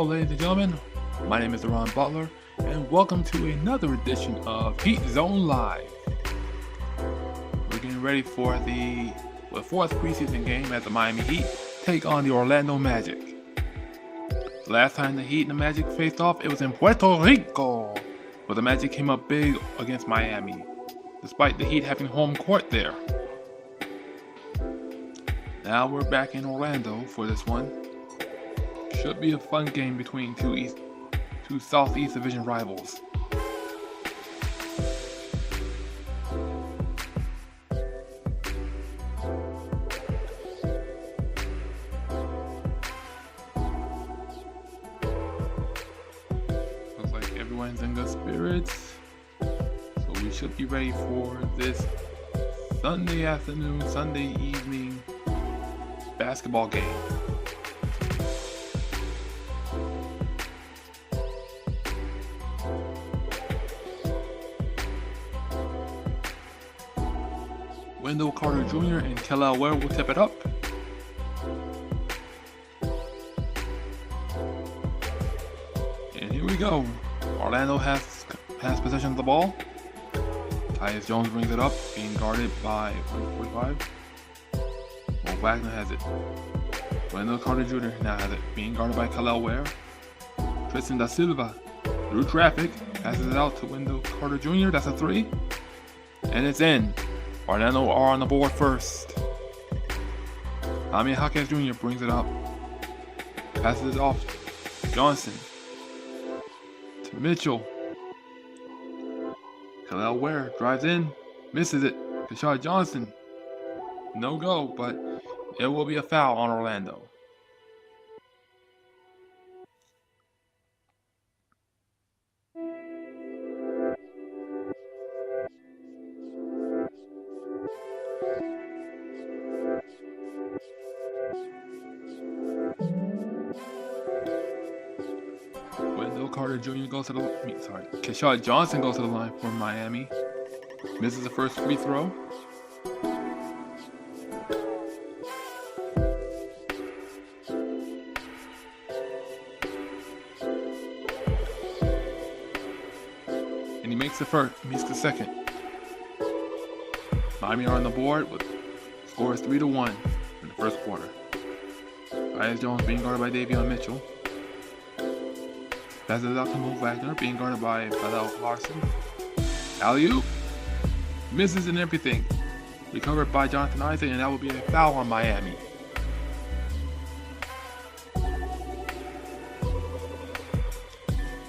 Hello ladies and gentlemen, my name is Ron Butler and welcome to another edition of Heat Zone Live. We're getting ready for the fourth preseason game as the Miami Heat take on the Orlando Magic. The last time the Heat and the Magic faced off, it was in Puerto Rico, where the Magic came up big against Miami, despite the Heat having home court there. Now we're back in Orlando for this one. Should be a fun game between two Southeast Division rivals. Looks like everyone's in good spirits, so we should be ready for this Sunday afternoon, Sunday evening basketball game. Wendell Carter Jr. and Kelly Ware will tip it up. And here we go. Orlando has possession of the ball. Tyus Jones brings it up, being guarded by 145. Well, Wagner has it. Wendell Carter Jr. now has it, being guarded by Kelly Ware. Tristan Da Silva, through traffic, passes it out to Wendell Carter Jr. That's a three. And it's in. Orlando are on the board first. Jaime Jaquez Jr. brings it up. Passes it off. Johnson. To Mitchell. Kelly Ware drives in. Misses it. Keshad Johnson. No go, but it will be a foul on Orlando. Wendell Carter Jr. goes to the Keshad Johnson goes to the line for Miami. Misses the first free throw. And he makes the second. Miami are on the board with scores 3-1 in the first quarter. Tyus Jones being guarded by Davion Mitchell. Passes it out to Mo Wagner, being guarded by Fidel Larson. Alley-oop. Misses and everything. Recovered by Jonathan Isaac, and that will be a foul on Miami.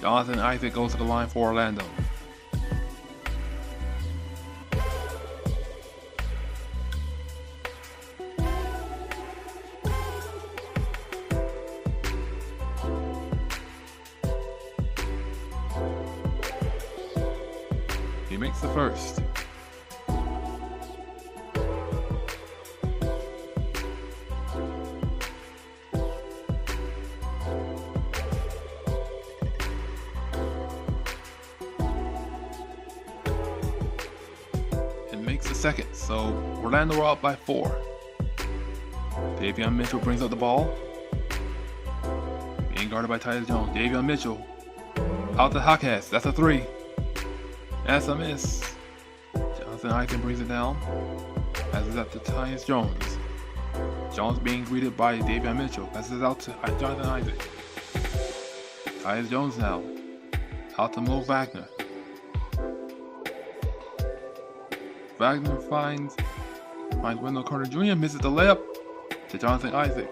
Jonathan Isaac goes to the line for Orlando. He makes the first. And makes the second. So Orlando are up by 4. Davion Mitchell brings up the ball. Being guarded by Tyus Jones. Davion Mitchell. Out to Jaquez. That's a 3. That's a miss. Jonathan Isaac brings it down. Passes up to Tyus Jones. Jones being greeted by Davion Mitchell. Passes out to Jonathan Isaac. Tyus Jones now. Out to Mo Wagner. Wagner finds Wendell Carter Jr. Misses the layup to Jonathan Isaac.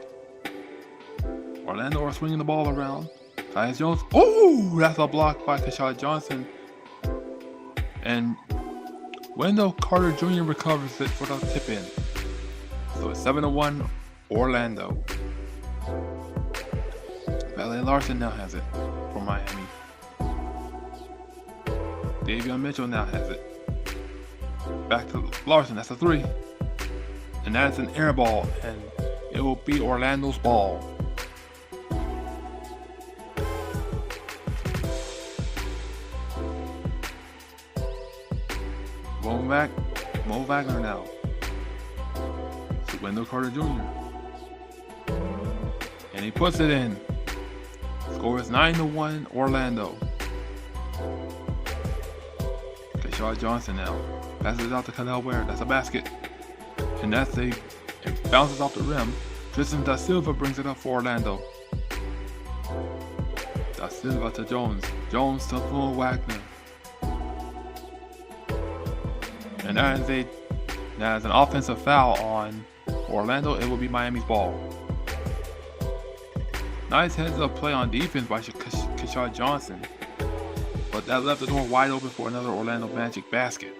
Orlando are swinging the ball around. Tyus Jones. Oh, that's a block by Keshad Johnson. And Wendell Carter Jr. recovers it for the tip in. So it's 7-1 Orlando. Fidel Larson now has it for Miami. Davion Mitchell now has it. Back to Larson, that's a 3. And that's an air ball, and it will be Orlando's ball. Mo Wagner now. To Wendell Carter Jr. And he puts it in. Score is 9-1 Orlando. Keyshawn Johnson now passes out to Kel'el Ware. That's a basket, and it bounces off the rim. Tristan Da Silva brings it up for Orlando. Da Silva to Jones. Jones to Mo Wagner. And that is an offensive foul on Orlando. It will be Miami's ball. Nice heads-up play on defense by Keyshawn Johnson, but that left the door wide open for another Orlando Magic basket.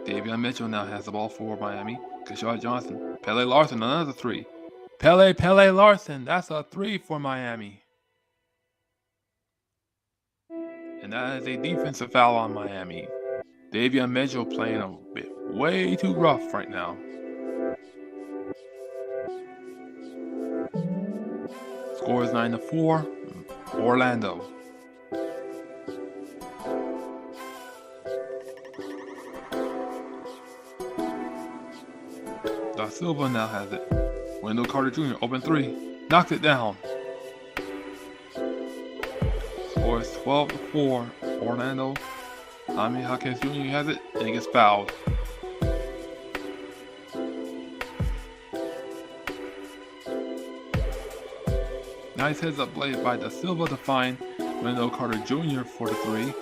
Davion Mitchell now has the ball for Miami. Keyshawn Johnson. Pele Larson, another three. Pele Larson, that's a three for Miami. And that is a defensive foul on Miami. Davion Mitchell playing a bit way too rough right now. Score is 9-4, Orlando. Da Silva now has it. Wendell Carter Jr. open three. Knocks it down. Score is 12-4, Orlando. Jaime Jaquez Jr. has it, and he gets fouled. Nice heads up play by Da Silva to find Wendell Carter Jr. for the three.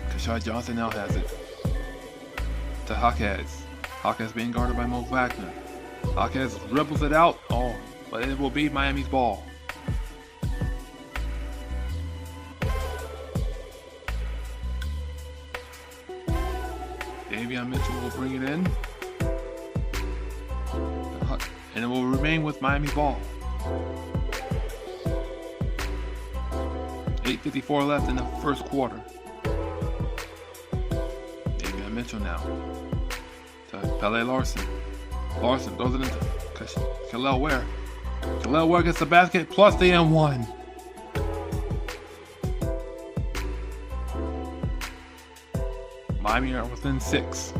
Keyshawn Johnson now has it. To Jaquez. Jaquez being guarded by Mo Wagner. Jaquez dribbles it out. Oh, but it will be Miami's ball. Davion Mitchell will bring it in. And it will remain with Miami's ball. 8:54 left in the first quarter. Davion Mitchell now. To Pele Larson. Larson throws it into Kel'el Ware. Kel'el Ware gets the basket plus the N1. Miami are within 6.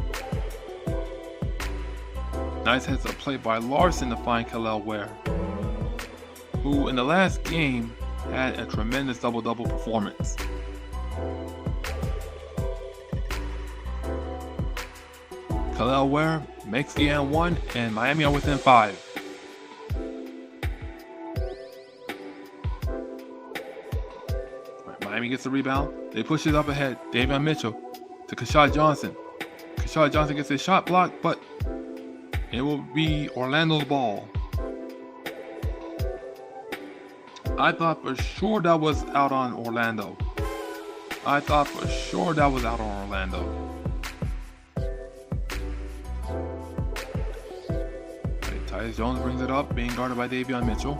Nice heads up play by Larson to find Kel'el Ware, who in the last game had a tremendous double-double performance. Kel'el Ware makes the N1, and Miami are within 5. Miami gets the rebound. They push it up ahead. Davion Mitchell to Keyshawn Johnson. Keyshawn Johnson gets his shot blocked, but it will be Orlando's ball. I thought for sure that was out on Orlando. Tyus Jones brings it up, being guarded by Davion Mitchell.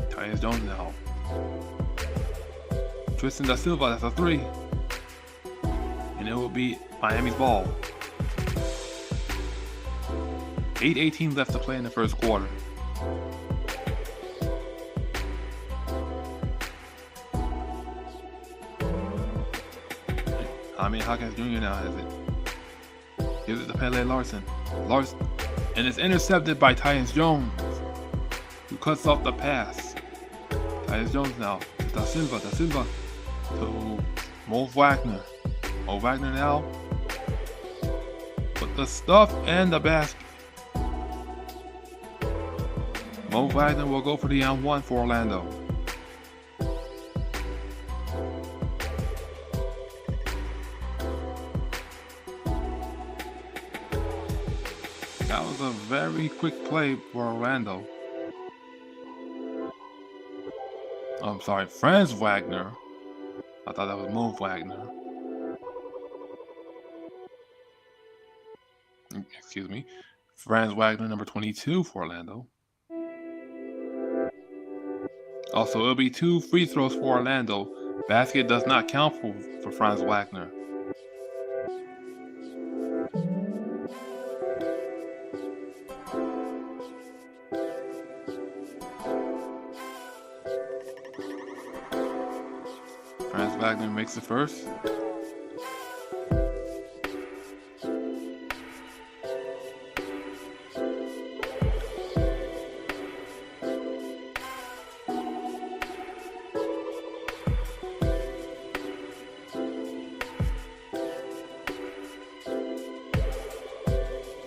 Tyus Jones now. Tristan Da Silva, that's a three. And it will be Miami's ball. 8:18 left to play in the first quarter. Jaime Jaquez Jr. now has it. Gives it to Pele Larson. And it's intercepted by Tyus Jones, who cuts off the pass. Tyus Jones now. Da Silva to Mo Wagner. Mo Wagner now with the stuff and the basket. Mo Wagner will go for the N1 for Orlando. That was a very quick play for Orlando. I'm sorry, Franz Wagner. I thought that was Mo Wagner. Excuse me. Franz Wagner, number 22 for Orlando. Also, it'll be 2 free throws for Orlando. Basket does not count for Franz Wagner. Wagner makes the first.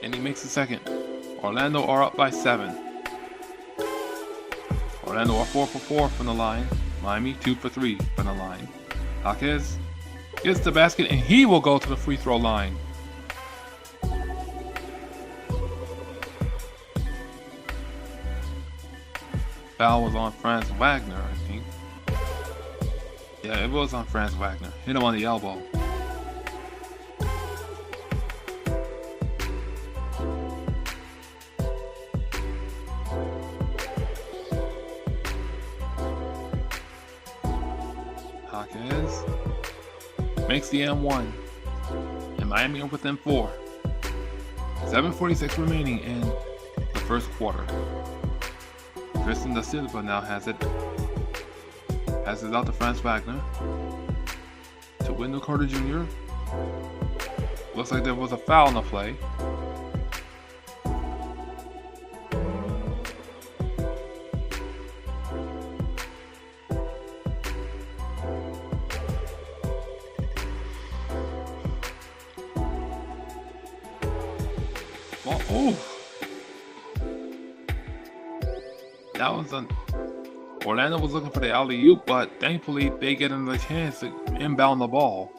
And he makes the second. Orlando are up by 7. Orlando are 4 for 4 from the line. Miami 2 for 3 from the line. Jaquez gets the basket and he will go to the free throw line. Foul was on Franz Wagner, I think. Yeah, it was on Franz Wagner. Hit him on the elbow. Jaquez makes the M1, and Miami are within 4. 7:46 remaining in the first quarter. Tristan da Silva now has it. Passes out to Franz Wagner. To Wendell Carter Jr. Looks like there was a foul in the play. Oh, that was Orlando was looking for the alley-oop, but thankfully they get another chance to inbound the ball.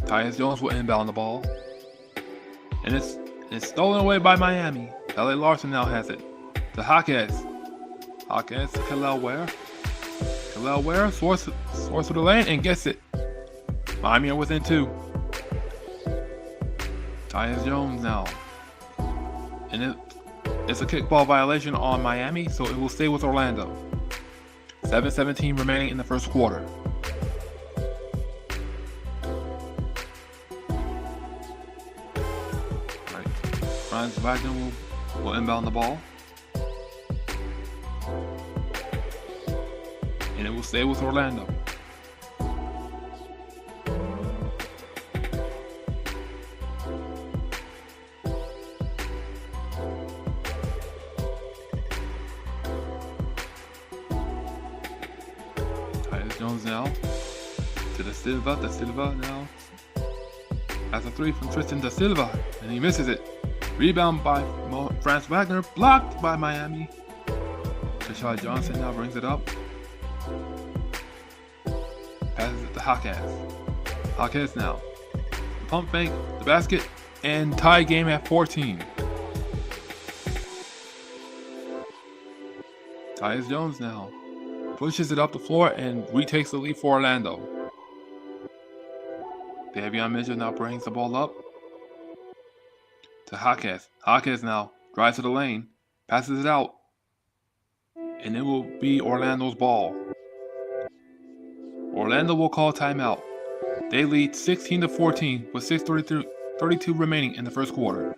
Tyus Jones will inbound the ball, and it's stolen away by Miami. L.A. Larson now has it to Jaquez. Jaquez to Kel'el Ware. Kel'el Ware source to the lane and gets it. Miami are within 2. Tyus Jones now. And it's a kickball violation on Miami, so it will stay with Orlando. 7:17 remaining in the first quarter. Alright. Franz Wagner will inbound the ball. And it will stay with Orlando. Jones now to Da Silva. Da Silva now has a 3 from Tristan Da Silva, and he misses it. Rebound by Franz Wagner, blocked by Miami. Tashad Johnson now brings it up. Passes it to Jaquez. Jaquez now. The pump fake, the basket, and tie game at 14. Tyus Jones now pushes it up the floor and retakes the lead for Orlando. Davion Mitchell now brings the ball up to Jaquez. Jaquez now drives to the lane, passes it out, and it will be Orlando's ball. Orlando will call timeout. They lead 16-14 with 6:32 remaining in the first quarter.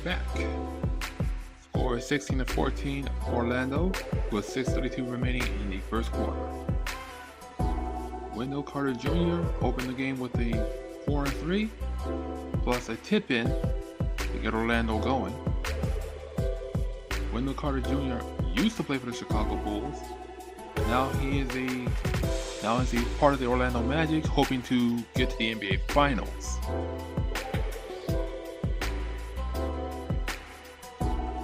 back. Score is 16-14 Orlando with 6:32 remaining in the first quarter. Wendell Carter Jr. opened the game with a 4-3 plus a tip-in to get Orlando going. Wendell Carter Jr. used to play for the Chicago Bulls. Now he is a part of the Orlando Magic, hoping to get to the NBA Finals.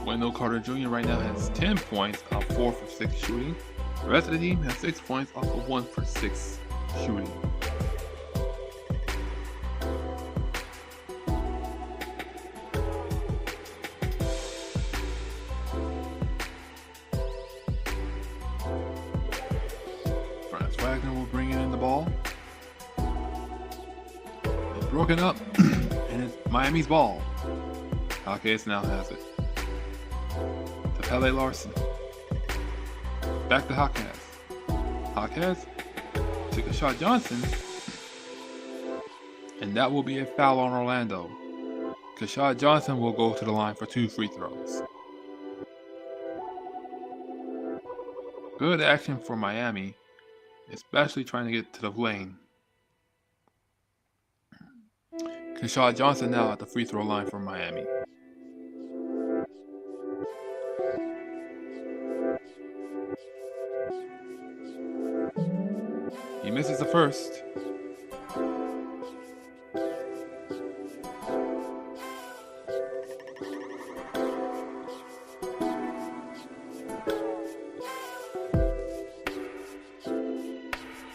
Wendell Carter Jr. right now has 10 points off 4 for 6 shooting. The rest of the team has 6 points off of 1 for 6 shooting. Wagner will bring in the ball. It's broken up, and it's Miami's ball. Hawkins now has it. To Pele Larson. Back to Hawkins. Hawkins took a shot Johnson, and that will be a foul on Orlando. Kashad Johnson will go to the line for 2 free throws. Good action for Miami, especially trying to get to the lane. Kashad Johnson now at the free throw line for Miami. He misses the first.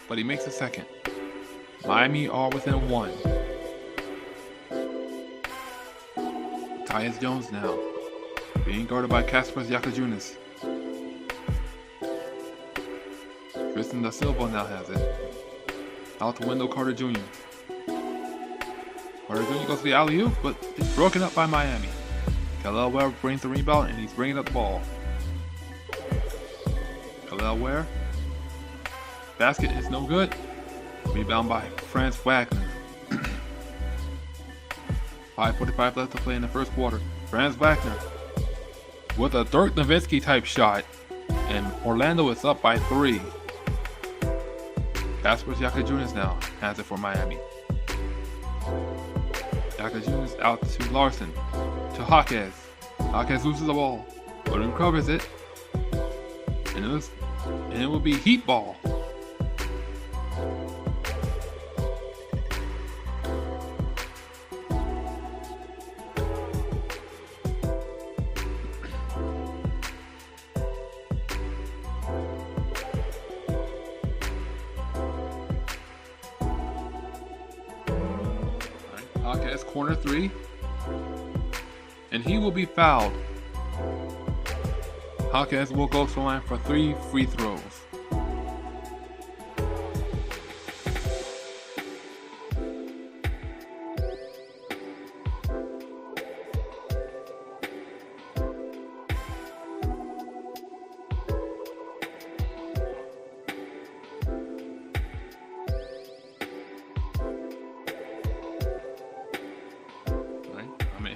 But he makes a second. Miami are within 1. Tyus Jones now, being guarded by Kasper Yakajunas. Tristan Da Silva now has it. Out to Wendell Carter Jr. Carter Jr. goes to the alley-oop, but it's broken up by Miami. Kel'el Ware brings the rebound, and he's bringing up the ball. Kel'el Ware. Basket is no good. Rebound by Franz Wagner. 5:45 left to play in the first quarter. Franz Wagner with a Dirk Nowitzki type shot, and Orlando is up by 3. Kasper Yakajunas now has it for Miami. Yakajunas out to Larson, to Hawkins. Hawkins loses the ball, but recovers it, and it will be Heat ball. Hawkins corner 3, and he will be fouled. Hawkins will go to the line for 3 free throws.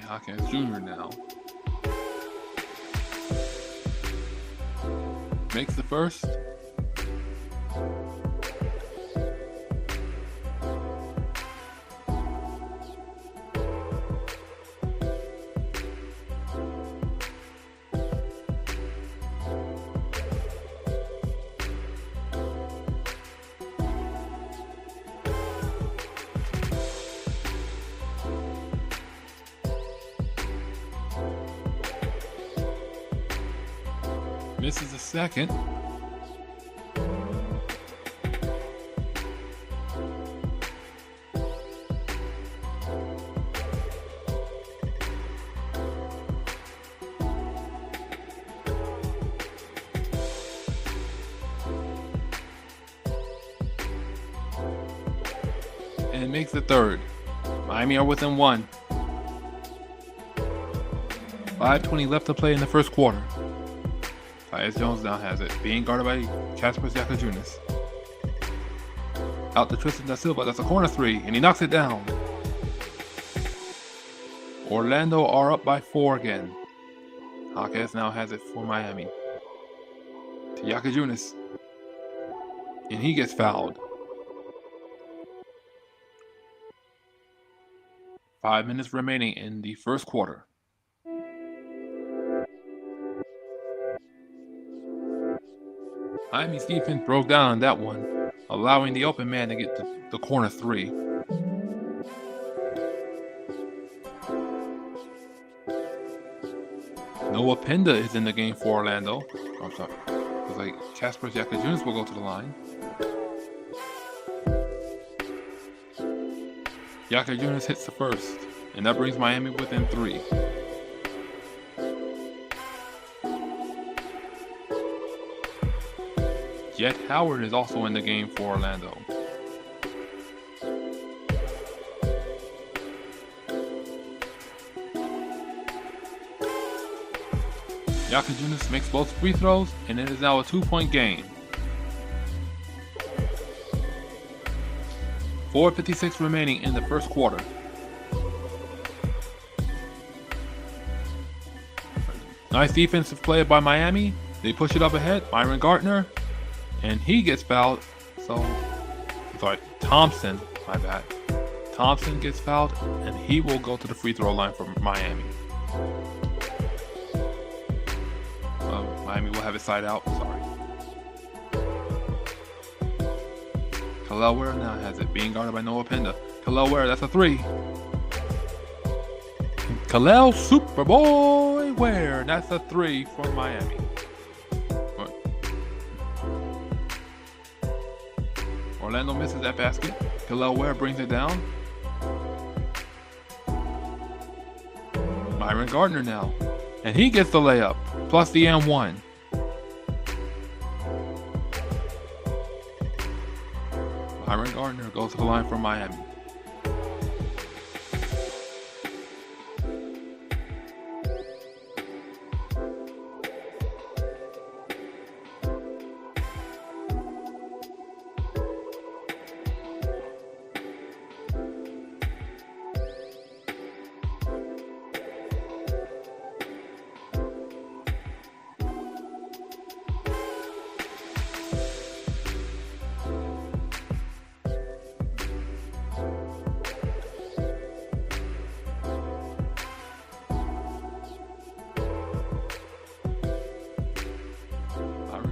Hawkins Jr. now makes the first. Misses a second. And makes the third. Miami are within 1. 5:20 left to play in the first quarter. Tyus Jones now has it, being guarded by Kasper Yakajunas. Out to Tristan Da Silva, that's a corner 3, and he knocks it down. Orlando are up by 4 again. Jaquez now has it for Miami. To Yakajunas. And he gets fouled. 5 minutes remaining in the first quarter. Miami's defense broke down on that one, allowing the open man to get to the corner 3. Noah Penda is in the game for Orlando. I'm sorry. Looks like Casper Yakajunas will go to the line. Yakajunas hits the first, and that brings Miami within 3. Jet Howard is also in the game for Orlando. Yakajunas makes both free throws, and it is now a 2-point game. 4:56 remaining in the first quarter. Nice defensive play by Miami. They push it up ahead. Myron Gartner, and he gets fouled. Thompson, my bad. Thompson gets fouled, and he will go to the free throw line for Miami. Miami will have it side out. Sorry. Kalel Ware now has it, being guarded by Noah Penda. Kalel Ware, that's a 3. Kalel Superboy Ware, that's a 3 for Miami. Orlando misses that basket. Kalel Ware brings it down. Myron Gardner now. And he gets the layup, plus the and 1. Myron Gardner goes to the line for Miami.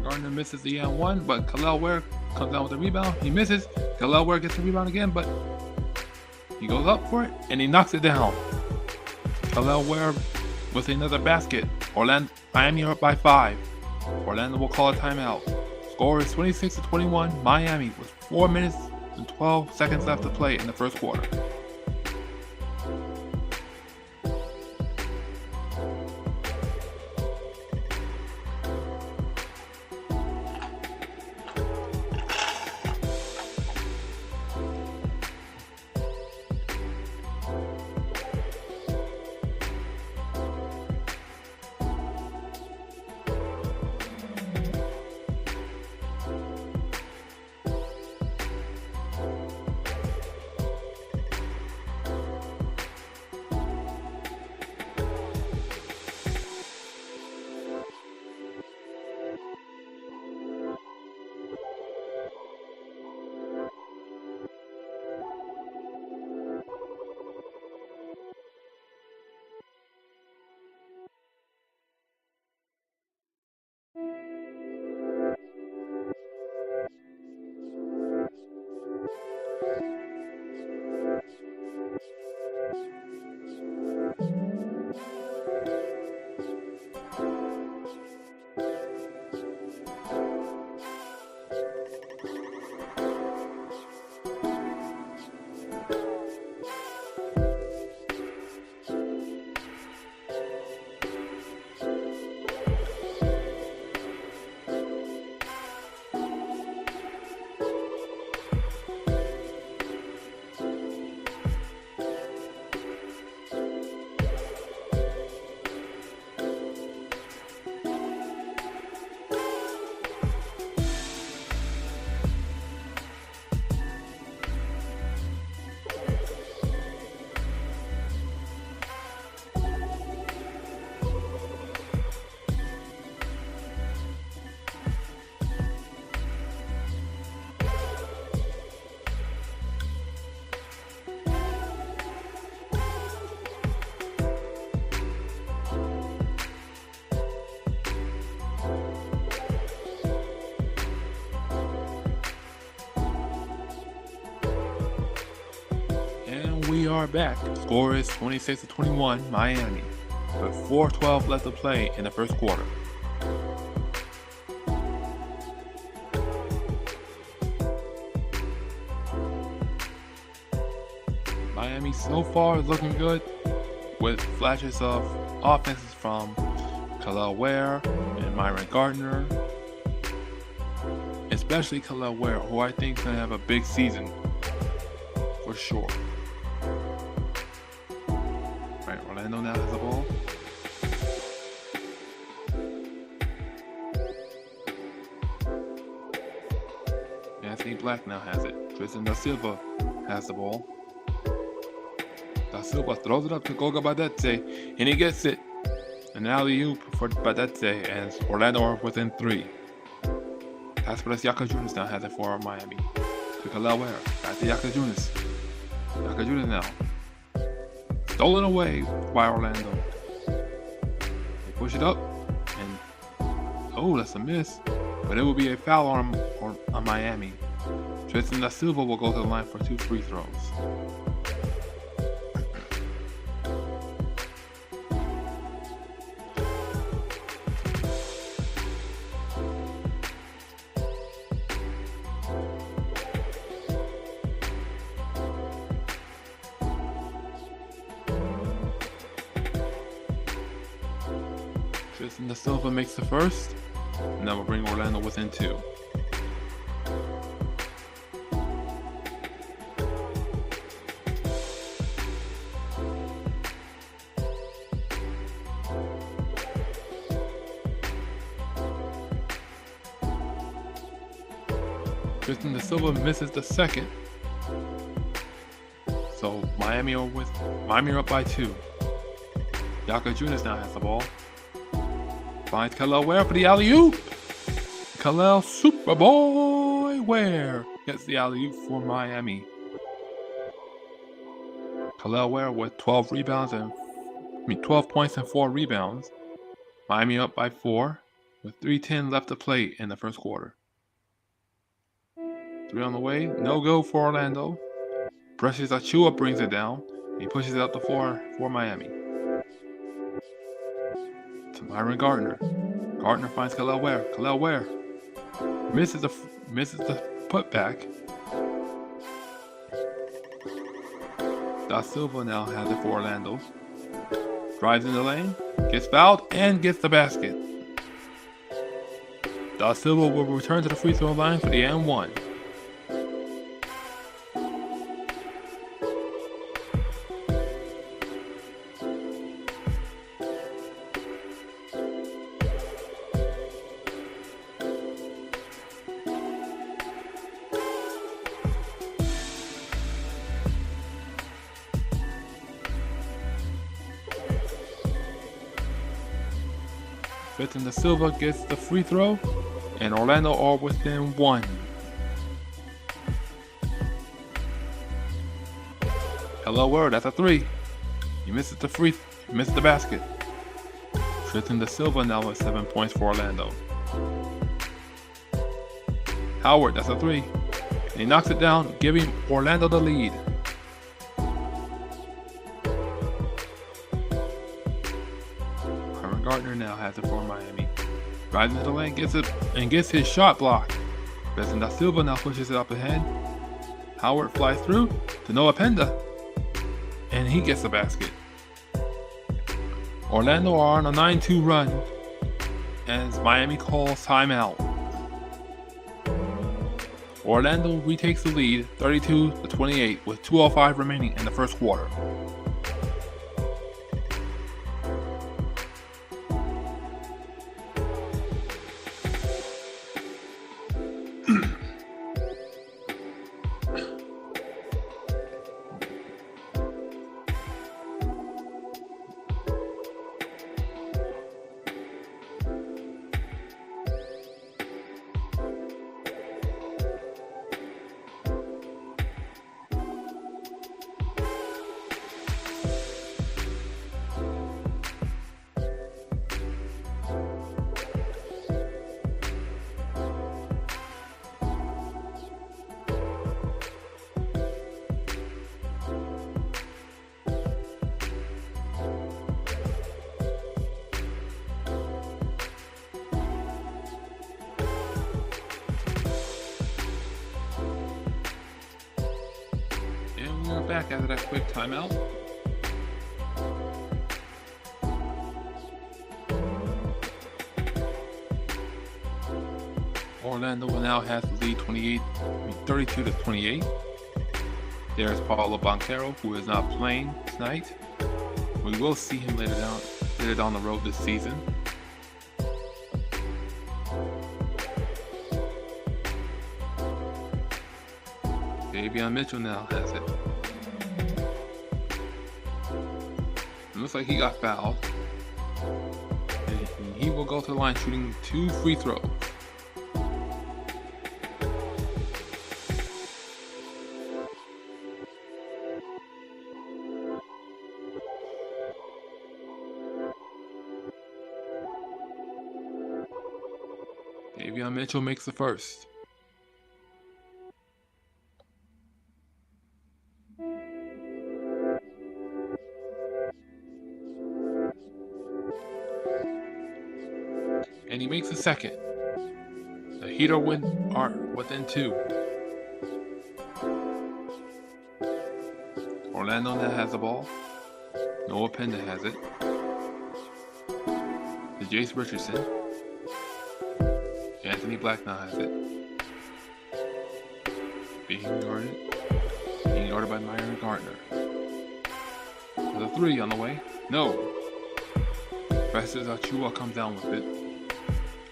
Gardner misses the and 1, but Kalel Ware comes down with the rebound. He misses. Kalel Ware gets the rebound again, but he goes up for it and he knocks it down. Kalel Ware with another basket. Miami are up by 5. Orlando will call a timeout. Score is 26-21. Miami with 4 minutes and 12 seconds left to play in the first quarter. are back. Score is 26-21 Miami, with 4:12 left to play in the first quarter. Miami so far is looking good, with flashes of offenses from Khalil Ware and Myron Gardner, especially Khalil Ware, who I think is going to have a big season for sure. Alright, Orlando now has the ball. Anthony Black now has it. Tristan Da Silva has the ball. Da Silva throws it up to Goga Badetse, and he gets it. An alley-oop for Badetse as Orlando are within 3. Kasparas Yakajunas now has it for Miami. To Khalil Ware. Back to Yakajunas. Yakajunas now. Stolen away by Orlando. They push it up, and oh, that's a miss. But it will be a foul on Miami. Tristan Da Silva will go to the line for 2 free throws. Tristan Da Silva makes the first, and that will bring Orlando within 2. Tristan Da Silva misses the second, so Miami are up by 2. Yakajunas now has the ball. Finds Khalil Ware for the alley-oop. Khalil Superboy Ware gets the alley-oop for Miami. Khalil Ware with 12 points and 4 rebounds. Miami up by 4 with 3:10 left to play in the first quarter. 3 on the way, no go for Orlando. Precious Achiuwa brings it down. He pushes it up the floor for Miami. To Myron Gardner. Gardner finds Khalil Ware. Khalil Ware misses the putback. Da Silva now has it for Orlando. Drives in the lane, gets fouled, and gets the basket. Da Silva will return to the free throw line for the and 1. Tristan Da Silva gets the free throw, and Orlando are within 1. Khalil Ware, that's a 3. He misses the basket. Tristan Da Silva now with 7 points for Orlando. Howard, that's a 3. And he knocks it down, giving Orlando the lead. Gardner now has it for Miami. Drives into the lane, gets it, and gets his shot blocked. Tristan Da Silva now pushes it up ahead. Howard flies through to Noah Penda, and he gets the basket. Orlando are on a 9-2 run as Miami calls timeout. Orlando retakes the lead 32-28 with 2:05 remaining in the first quarter. back after that quick timeout. Orlando now has the lead 32 to 28. There's Paulo Banchero, who is not playing tonight. We will see him later down the road this season. Davion Mitchell now has it. It looks like he got fouled. And he will go to the line shooting 2 free throws. Davion Mitchell makes the first. And he makes the second. The Heat are within 2. Orlando now has the ball. Noah Penda has it. To Jace Richardson. Anthony Black now has it. Being guarded by Myron Gardner. There's a 3 on the way. No. Festus Achua comes down with it.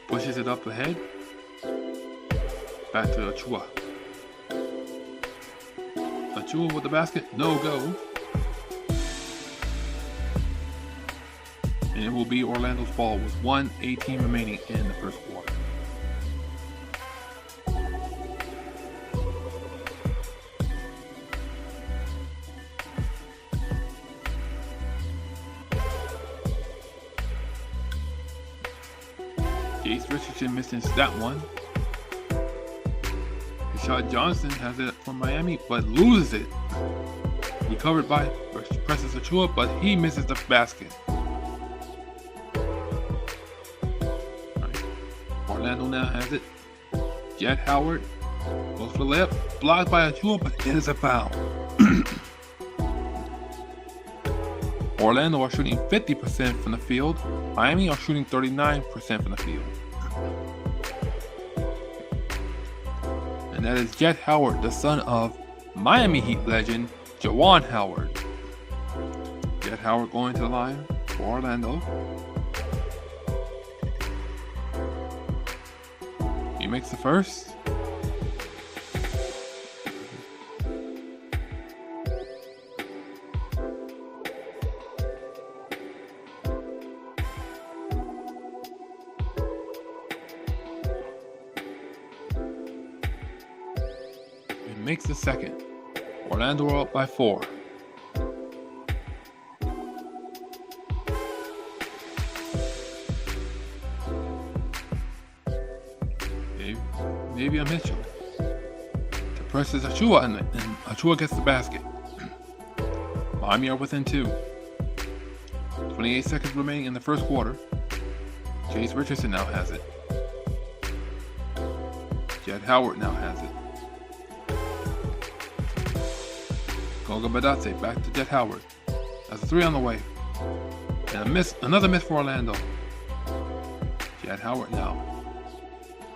Pushes it up ahead. Back to Achua. Achua with the basket. No go. And it will be Orlando's ball with 1:18 remaining in the first quarter. Jace Richardson misses that one. Rashad Johnson has it from Miami, but loses it. Recovered by Preseason Achua, but he misses the basket. Right. Orlando now has it. Jet Howard goes for the layup, blocked by Achua, but it is a foul. Orlando are shooting 50% from the field. Miami are shooting 39% from the field. And that is Jet Howard, the son of Miami Heat legend Juwan Howard. Jet Howard going to the line for Orlando. He makes the first. Makes the second. Orlando are up by 4. Davion Mitchell to presses Achua, and Achua gets the basket. Miami are within 2. 28 seconds remaining in the first quarter. Jace Richardson now has it. Jet Howard now has it. Goga Badate back to Jet Howard. That's a 3 on the way. And another miss for Orlando. Jet Howard now.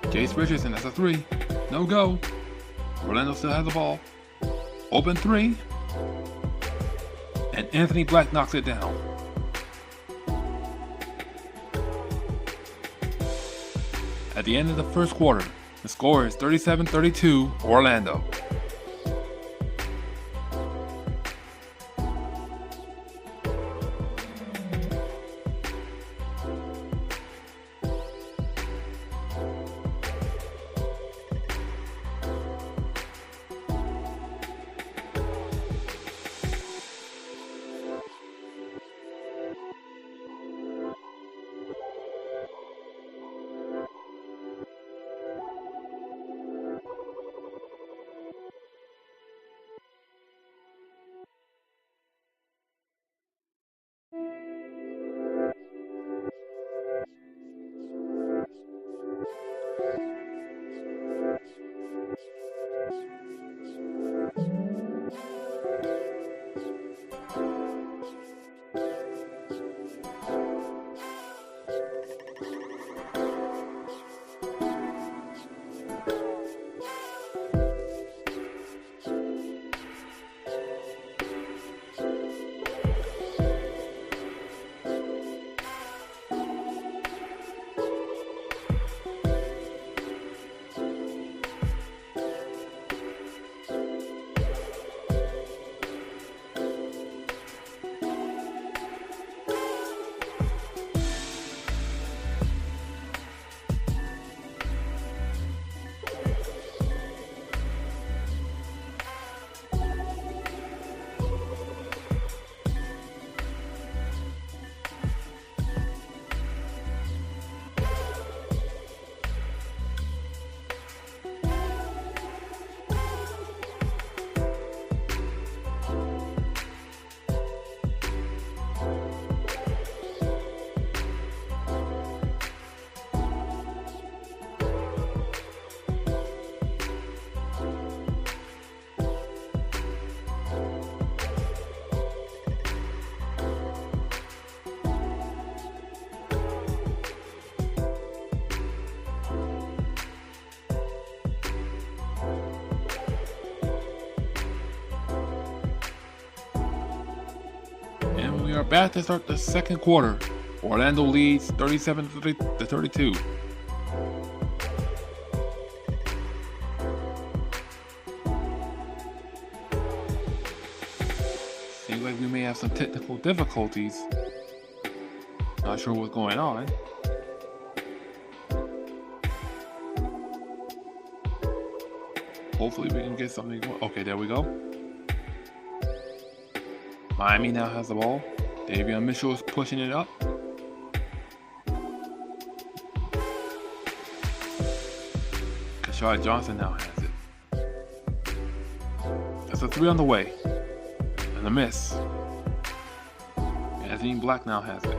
Jace Richardson, that's a 3. No go. Orlando still has the ball. Open 3. And Anthony Black knocks it down. At the end of the first quarter, the score is 37-32 Orlando. And we are back to start the second quarter. Orlando leads 37-32. Seems like we may have some technical difficulties. Not sure what's going on. Hopefully we can get something going. Okay, there we go. Miami now has the ball. Davion Mitchell is pushing it up. Kashad Johnson now has it. That's a 3 on the way. And a miss. Anthony Black now has it.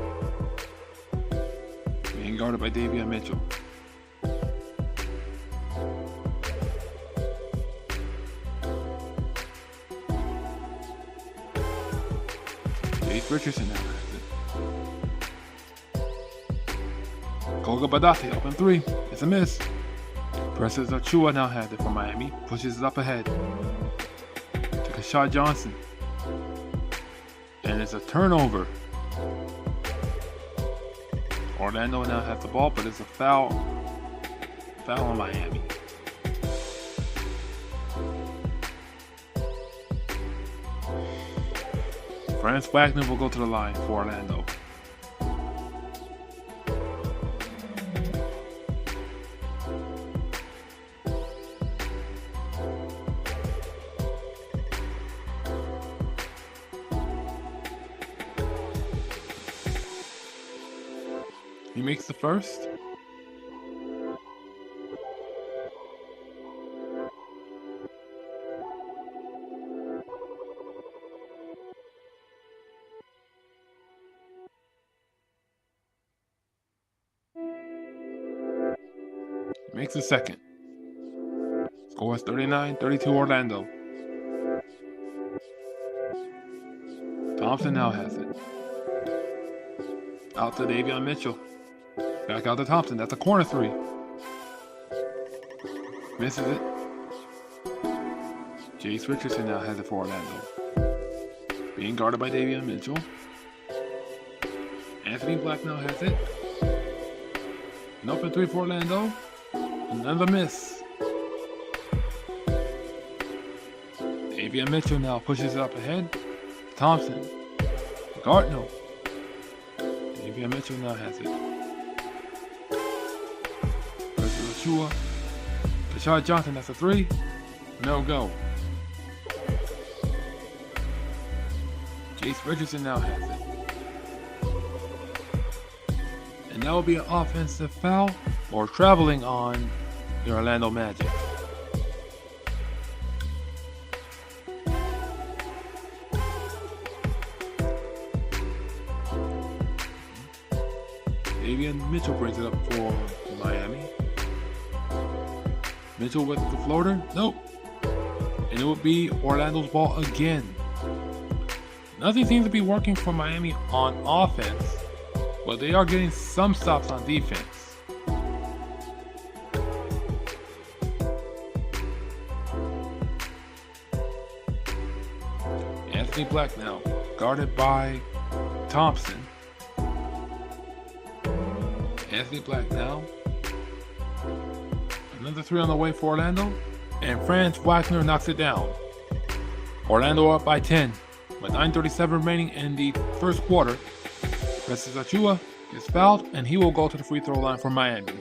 Being guarded by Davion Mitchell. Richardson now has it. Goga Badate, open 3. It's a miss. Preseason Achua now has it for Miami. Pushes it up ahead to Kashad Johnson. And it's a turnover. Orlando now has the ball, but it's a foul. Foul on Miami. Franz Wagner will go to the line for Orlando. He makes the first. Makes the second. Score is 39-32 Orlando. Thompson now has it. Out to Davion Mitchell. Back out to Thompson. That's a corner 3. Misses it. Jace Richardson now has it for Orlando. Being guarded by Davion Mitchell. Anthony Black now has it. An open 3 for Orlando. Another miss. Davion Mitchell now pushes it up ahead. Thompson. Gardner. Davion Mitchell now has it. Preseason Achua. Kashad Johnson, that's a 3. No go. Jace Richardson now has it. And that will be an offensive foul or traveling on the Orlando Magic. Davion Mitchell brings it up for Miami. Mitchell with the floater. Nope. And it will be Orlando's ball again. Nothing seems to be working for Miami on offense, but they are getting some stops on defense. Anthony Black now, guarded by Thompson. Anthony Black now. Another 3 on the way for Orlando. And Franz Wagner knocks it down. Orlando up by 10. With 9:37 remaining in the first quarter. Preseason Achua is fouled and he will go to the free throw line for Miami.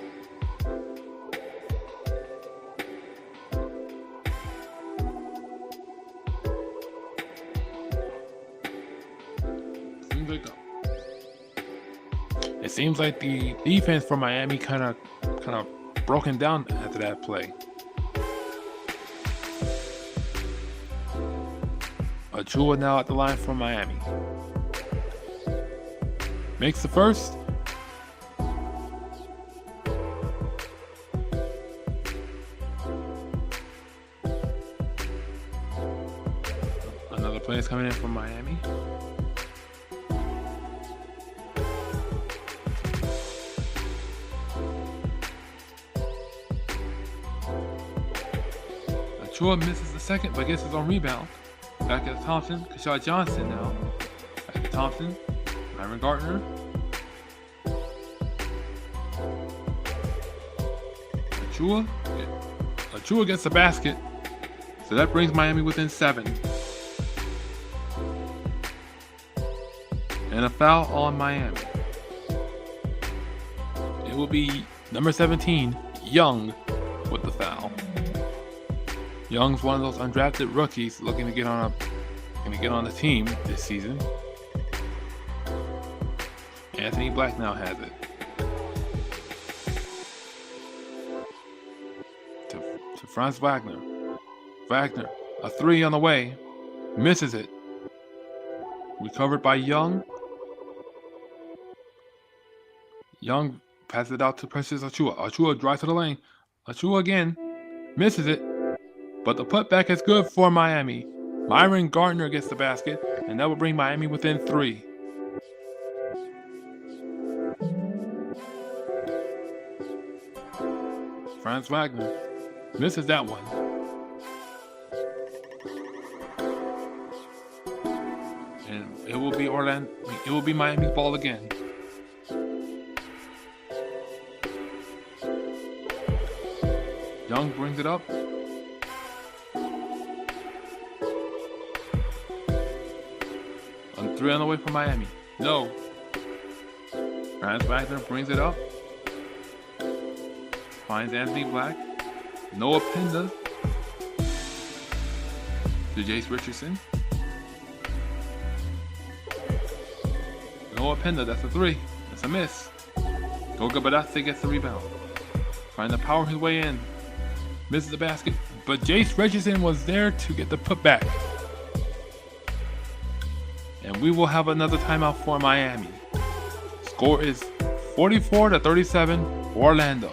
It seems like the defense for Miami kind of broken down after that play. Achua now at the line for Miami. Makes the first. Another play is coming in from Miami. Achua misses the second, but gets his own rebound. Back at Thompson. Kashad Johnson now. Back at Thompson, Myron Gardner, Achua gets the basket, so that brings Miami within 7. And a foul on Miami. It will be number 17, Young, with the foul. Young's one of those undrafted rookies looking to get on the team this season. Anthony Black now has it. To Franz Wagner. Wagner, a 3 on the way, misses it. Recovered by Young. Young passes it out to Precious Achua. Achua drives to the lane. Achua again, misses it. But the putback is good for Miami. Myron Gardner gets the basket, and that will bring Miami within 3. Franz Wagner misses that one. And it will be Miami's ball again. Young brings it up. On 3 on the way for Miami. No. Franz Wagner brings it up. Finds Anthony Black. Noah Pinda to Jace Richardson. Noah Pinda, that's a 3. That's a miss. Goga Badate gets the rebound. Trying to power his way in. Misses the basket. But Jace Richardson was there to get the putback. And we will have another timeout for Miami. Score is 44-37, Orlando.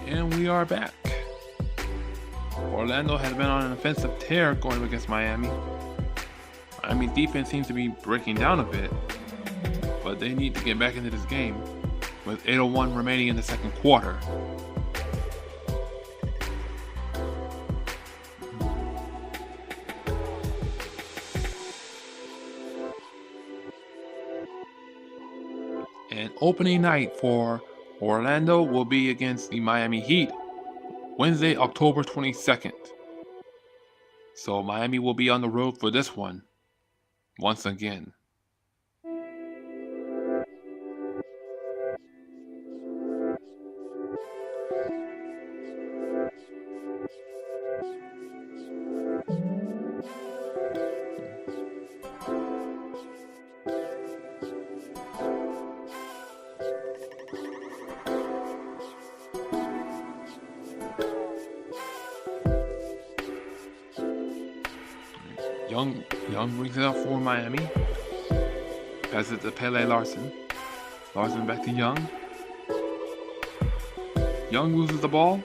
And we are back. Orlando has been on an offensive tear going against Miami. Miami's defense seems to be breaking down a bit, but they need to get back into this game with 8:01 remaining in the second quarter. And opening night for Orlando will be against the Miami Heat, Wednesday, October 22nd. So Miami will be on the road for this one, once again. Young brings it up for Miami. Passes it to Pele Larson. Larson back to Young. Young loses the ball,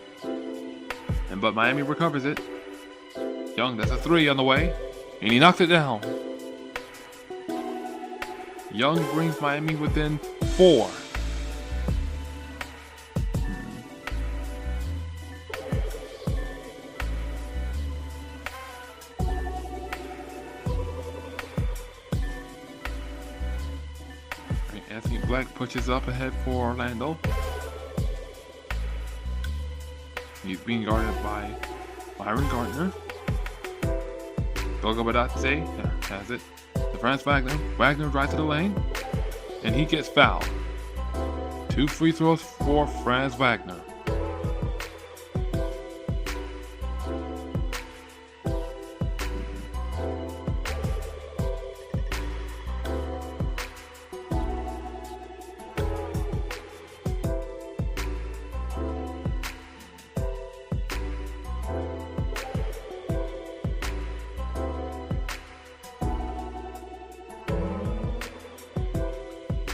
but Miami recovers it. Young, that's a 3 on the way, and he knocks it down. Young brings Miami within 4. Anthony Black pushes up ahead for Orlando. He's being guarded by Byron Gardner. Gogo Badatse has it. To Franz Wagner. Wagner drives to the lane, and he gets fouled. 2 free throws for Franz Wagner.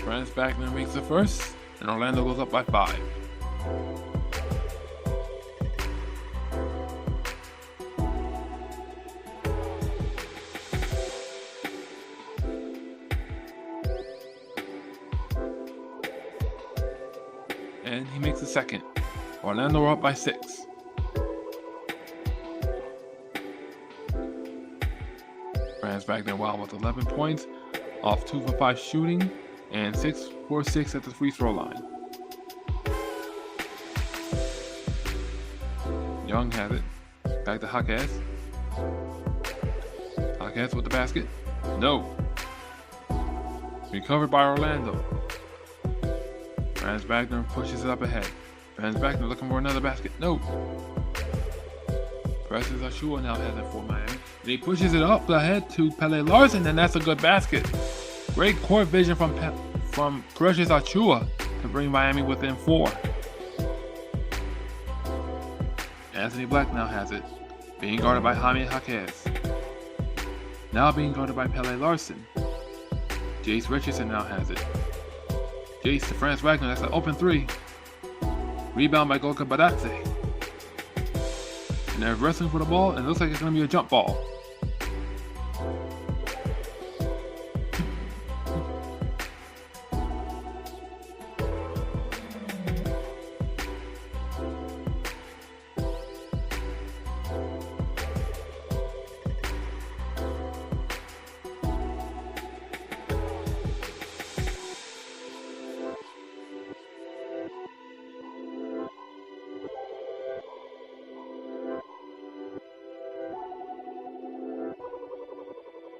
Franz Wagner makes the first, and Orlando goes up by 5. And he makes the second. Orlando are up by 6. Franz Wagner wild with 11 points, off 2 for 5 shooting, and 6 for 6 at the free throw line. Young has it. Back to Jaquez. Jaquez with the basket. No. Recovered by Orlando. Franz Wagner pushes it up ahead. Franz Wagner looking for another basket. No. Preseason Achua now has it for Miami. And he pushes it up ahead to Pele Larson, and that's a good basket. Great court vision from Precious Achua to bring Miami within 4. Anthony Black now has it, being guarded by Jaime Jaquez. Now being guarded by Pele Larson. Jace Richardson now has it. Jace to Franz Wagner, that's an open 3. Rebound by Goga Badatse. And they're wrestling for the ball, and it looks like it's going to be a jump ball.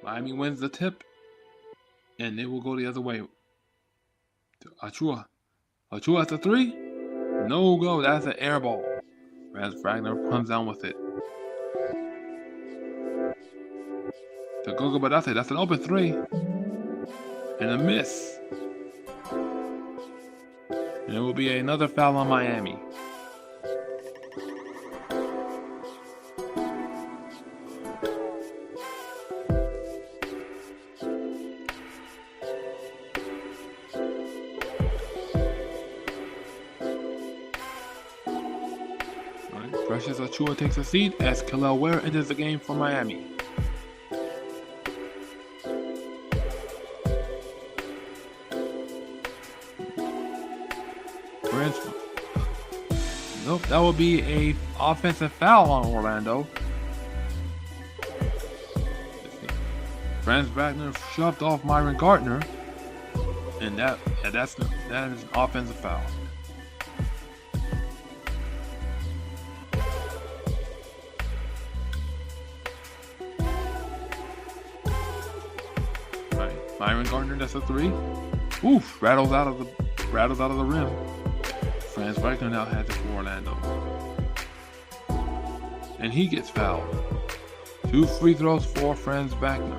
Miami wins the tip, and it will go the other way. Achua. Achua at the 3. No go. That's an air ball. Franz Wagner comes down with it. To Gogo Badatse. That's an open 3. And a miss. And it will be another foul on Miami. Precious Achua takes a seat as Kel'el Ware enters the game for Miami. Nope, that will be a offensive foul on Orlando. Franz Wagner shoved off Myron Gardner, and that is an offensive foul. Myron Gardner, that's a 3. Oof, rattles out of the rim. Franz Wagner now has it for Orlando. And he gets fouled. 2 free throws for Franz Wagner.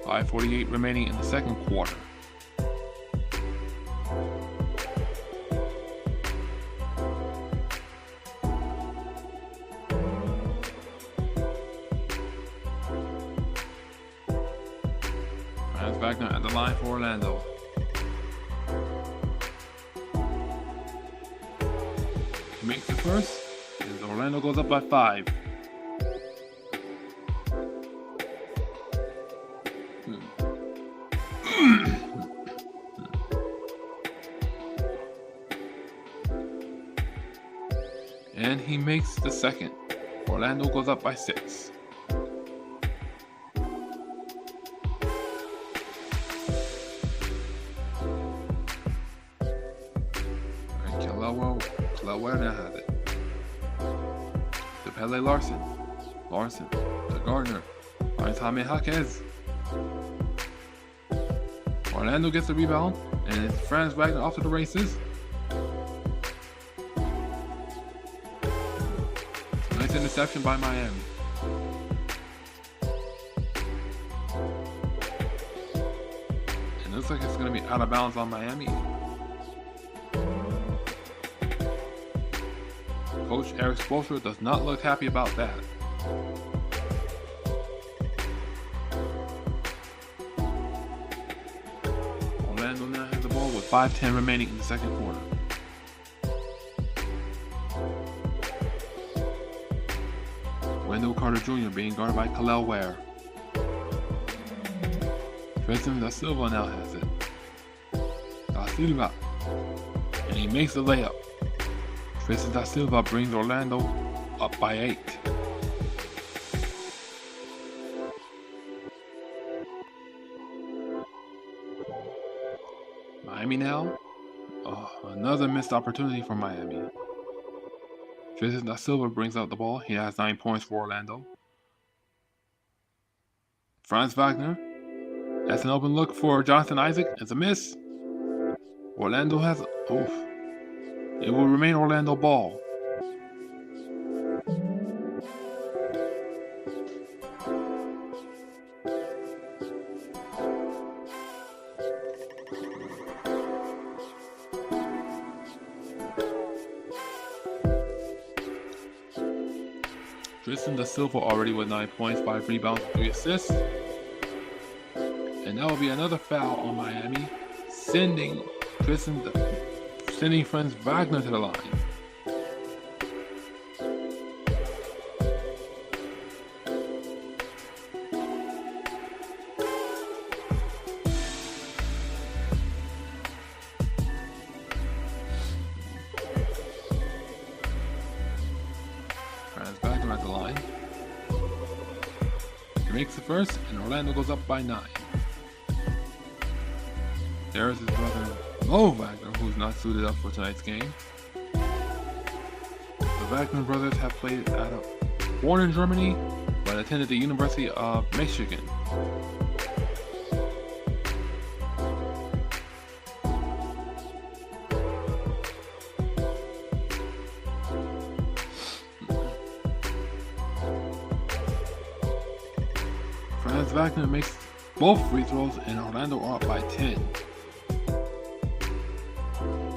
.548 remaining in the second quarter. Franz Wagner at the line for Orlando. He makes the first, and Orlando goes up by 5. And he makes the second. Orlando goes up by 6. And Kelowell now has it. To Pele Larson. Larson to Gardner. Finds Jaime Jaquez. Orlando gets the rebound, and it's Franz Wagner off to the races. Nice interception by Miami. It looks like it's going to be out of bounds on Miami. Coach Eric Spoelstra does not look happy about that. Orlando now has the ball with 5:10 remaining in the second quarter. Wendell Carter Jr. being guarded by Kelowell Ware. Tristan Da Silva now has it. Da Silva. And he makes the layup. Tristan Da Silva brings Orlando up by 8. Miami now. Another missed opportunity for Miami. Tristan Da Silva brings out the ball. He has 9 points for Orlando. Franz Wagner. That's an open look for Jonathan Isaac. It's a miss. Orlando has... Oof. It will remain Orlando ball. Tristan Da Silva already with 9 points, 5 rebounds, 3 assists. And that will be another foul on Miami, sending Franz Wagner to the line. Franz Wagner at the line. He makes the first, and Orlando goes up by 9. There's his brother, Mo Wagner, who's not suited up for tonight's game. The Wagner brothers have played born in Germany, but attended the University of Michigan. Franz Wagner makes both free throws, and Orlando are up by 10.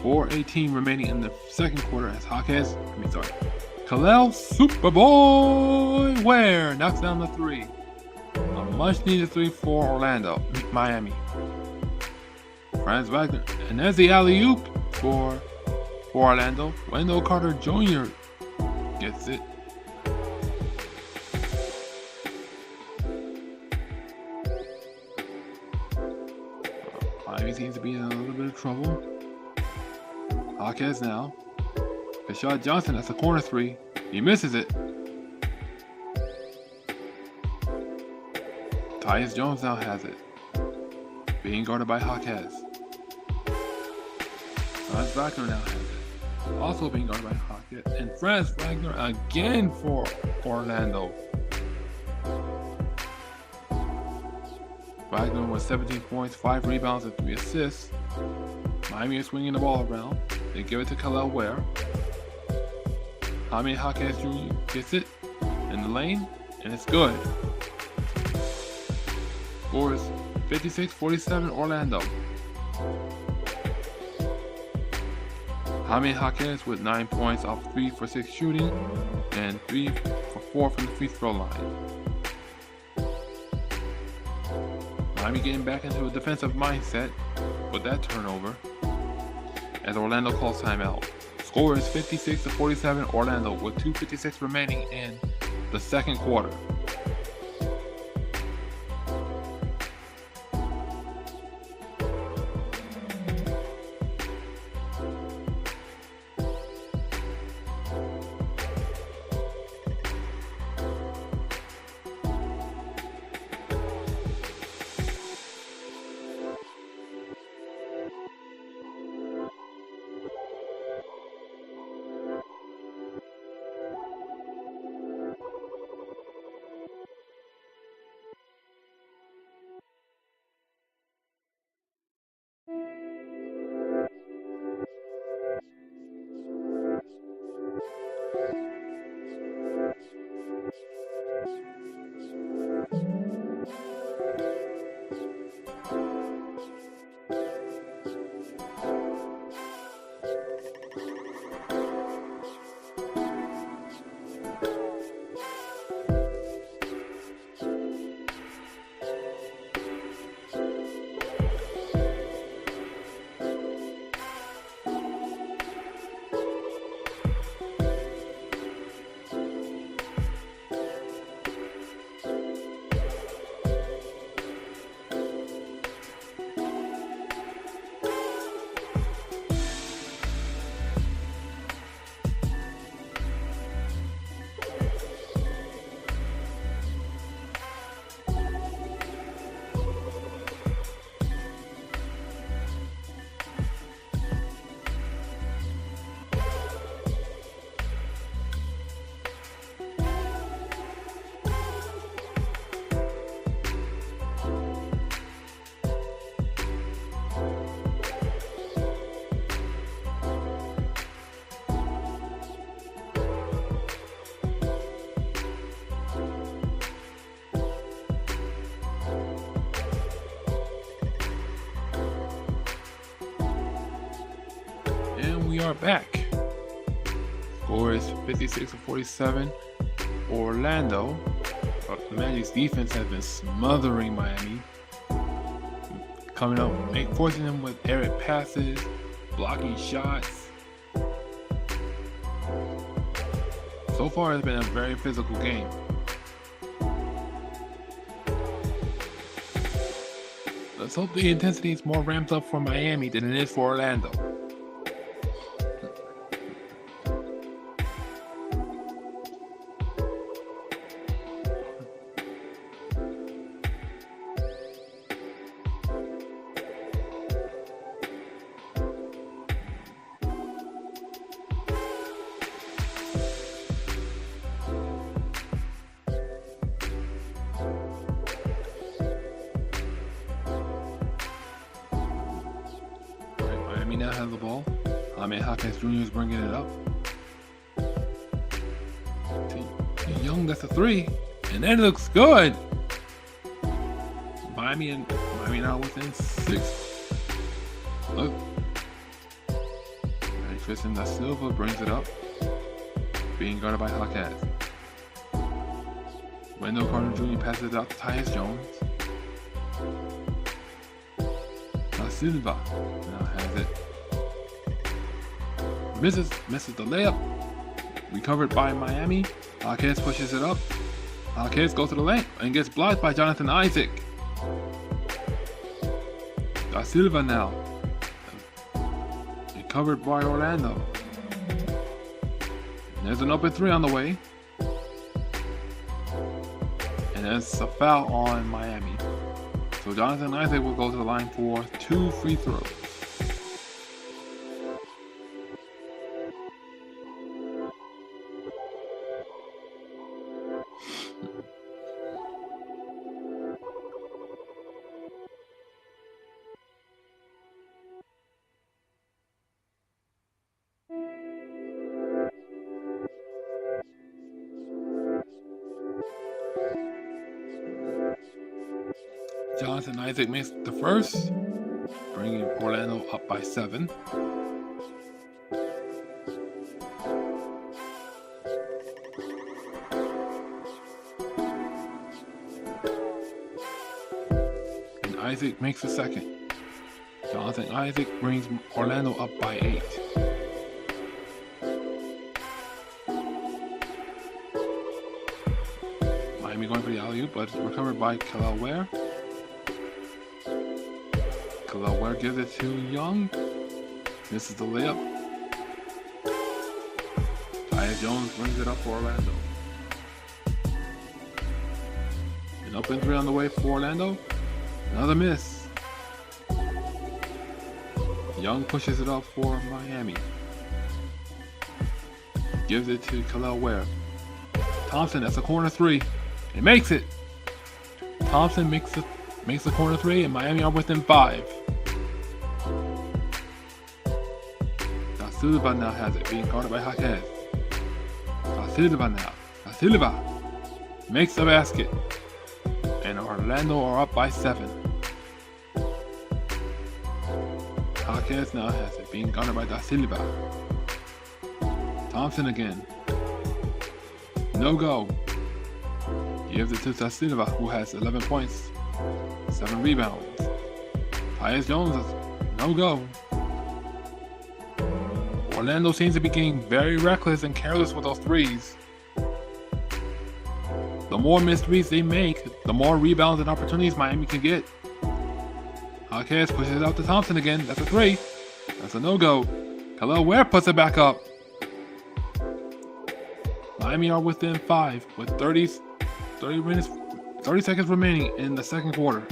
4:18 remaining in the second quarter as Kelowell Superboy Ware knocks down the 3. A much needed 3 for Miami. Franz Wagner, and there's the alley-oop for Orlando. Wendell Carter Jr. gets it. Miami seems to be in a little bit of trouble. Jaquez now. Rashad Johnson, that's a corner 3. He misses it. Tyus Jones now has it. Being guarded by Jaquez. Franz Wagner now has it. Also being guarded by Jaquez. And Franz Wagner again for Orlando. Wagner with 17 points, 5 rebounds, and 3 assists. Miami is swinging the ball around. They give it to Kelowell Ware. Jaime Jaquez Jr. gets it in the lane, and it's good. Score is 56-47 Orlando. Jaime Jaquez with 9 points off 3 for 6 shooting, and 3 for 4 from the free throw line. Miami getting back into a defensive mindset with that turnover as Orlando calls timeout. Score is 56-47 Orlando with 2:56 remaining in the second quarter. We are back. Score is 56-47 Orlando. Magic's defense has been smothering Miami, coming up, forcing them with errant passes, blocking shots. So far, it's been a very physical game. Let's hope the intensity is more ramped up for Miami than it is for Orlando. Now has the ball. Hawkins Jr. is bringing it up. Young, that's a three, and that looks good. Miami now within 6. Look, Tristan da Silva brings it up, being guarded by Hawkins. Wendell Carter Jr. passes it out to Tyus Jones. Da Silva now has it. Misses the layup. Recovered by Miami. Hawkins pushes it up. Hawkins goes to the lane and gets blocked by Jonathan Isaac. Da Silva now. Recovered by Orlando. And there's an open 3 on the way. And there's a foul on Miami. So Jonathan Isaac will go to the line for 2 free throws. Jonathan Isaac makes the first, bringing Orlando up by 7. And Isaac makes the second. Jonathan Isaac brings Orlando up by 8. Miami going for the alley-oop, but it's recovered by Kel'el Ware. Kel'el Ware gives it to Young. Misses the layup. Tyus Jones brings it up for Orlando. An open 3 on the way for Orlando. Another miss. Young pushes it up for Miami. Gives it to Kel'el Ware. Thompson, that's a corner 3. It makes it. Thompson makes the corner 3, and Miami are within 5. Da Silva now has it, being guarded by Jaquez. Da Silva now. Da Silva makes the basket, and Orlando are up by 7. Jaquez now has it, being guarded by Da Silva. Thompson again. No go. Gives it to Da Silva, who has 11 points, 7 rebounds. Tyus Jones is no go. Orlando seems to be getting very reckless and careless with those threes. The more missed threes they make, the more rebounds and opportunities Miami can get. Jaquez pushes it out to Thompson again. That's a 3. That's a no-go. Kel'el Ware puts it back up. Miami are within 5 with 30 seconds remaining in the second quarter.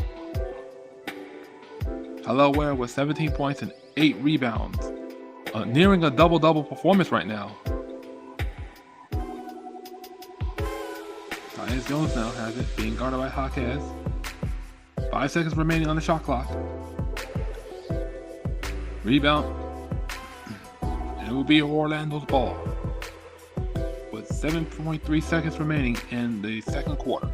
Kel'el Ware with 17 points and 8 rebounds. Nearing a double-double performance right now. Tyus Jones now has it, being guarded by Jaquez. 5 seconds remaining on the shot clock. Rebound. And it will be Orlando's ball. With 7.3 seconds remaining in the second quarter.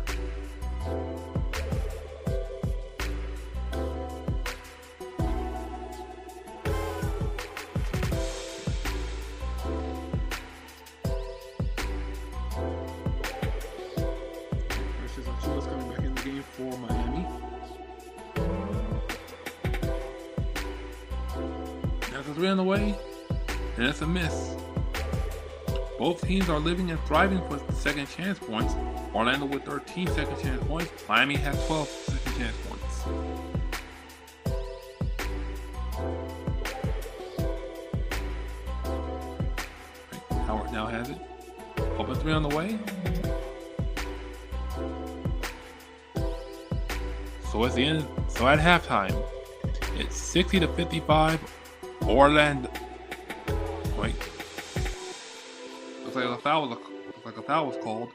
Coming back in the game for Miami. That's a 3 on the way, and that's a miss. Both teams are living and thriving for second chance points. Orlando with 13 second chance points. Miami has 12 second chance points. Howard now has it. Open 3 on the way. So at the end, at halftime, it's 60-55. Orlando. Wait. Looks like a foul was called.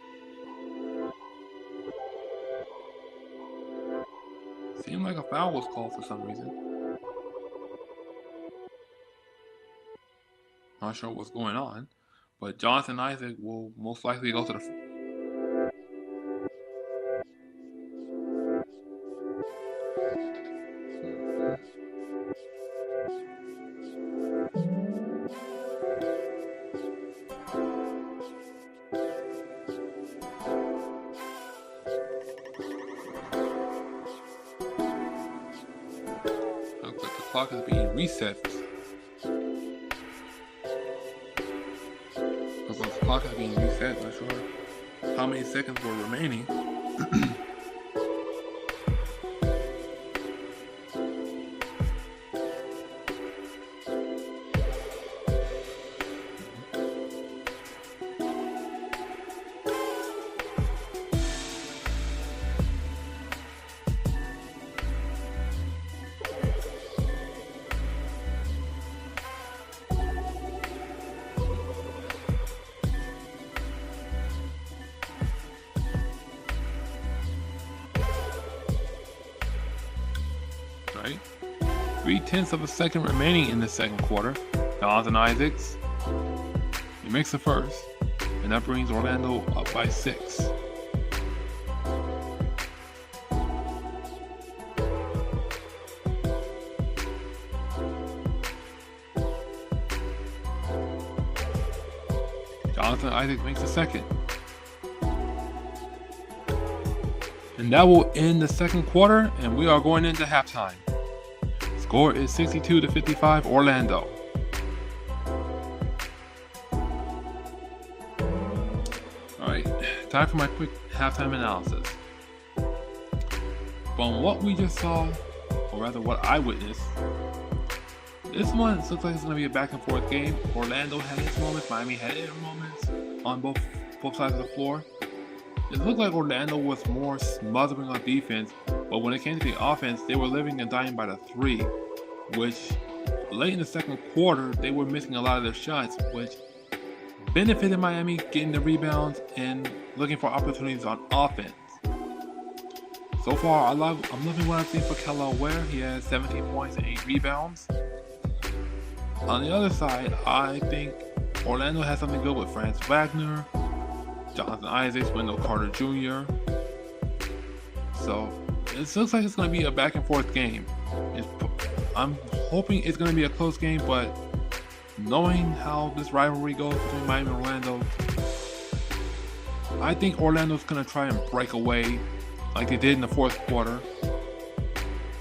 Seemed like a foul was called for some reason. Not sure what's going on, but Jonathan Isaac will most likely go to the. The clock is being reset. Because the clock is being reset, not sure how many seconds were remaining. Right? 3/10 of a second remaining in the second quarter. Jonathan Isaacs, he makes the first, and that brings Orlando up by 6. Jonathan Isaac makes the second. And that will end the second quarter, and we are going into halftime. Score is 62-55 Orlando. Alright, time for my quick halftime analysis. From what we just saw, or rather what I witnessed, this one looks like it's going to be a back and forth game. Orlando had its moments, Miami had its moments on both sides of the floor. It looked like Orlando was more smothering on defense, but when it came to the offense, they were living and dying by the three, which late in the second quarter, they were missing a lot of their shots, which benefited Miami getting the rebounds and looking for opportunities on offense. So far, I'm loving what I've seen for Kelly Ware. He has 17 points and 8 rebounds. On the other side, I think Orlando has something good with Franz Wagner, Jonathan Isaacs, Wendell Carter Jr. So it looks like it's going to be a back and forth game. I'm hoping it's going to be a close game, but knowing how this rivalry goes between Miami and Orlando, I think Orlando's going to try and break away like they did in the fourth quarter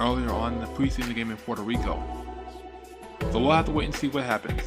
earlier on in the preseason game in Puerto Rico. So we'll have to wait and see what happens.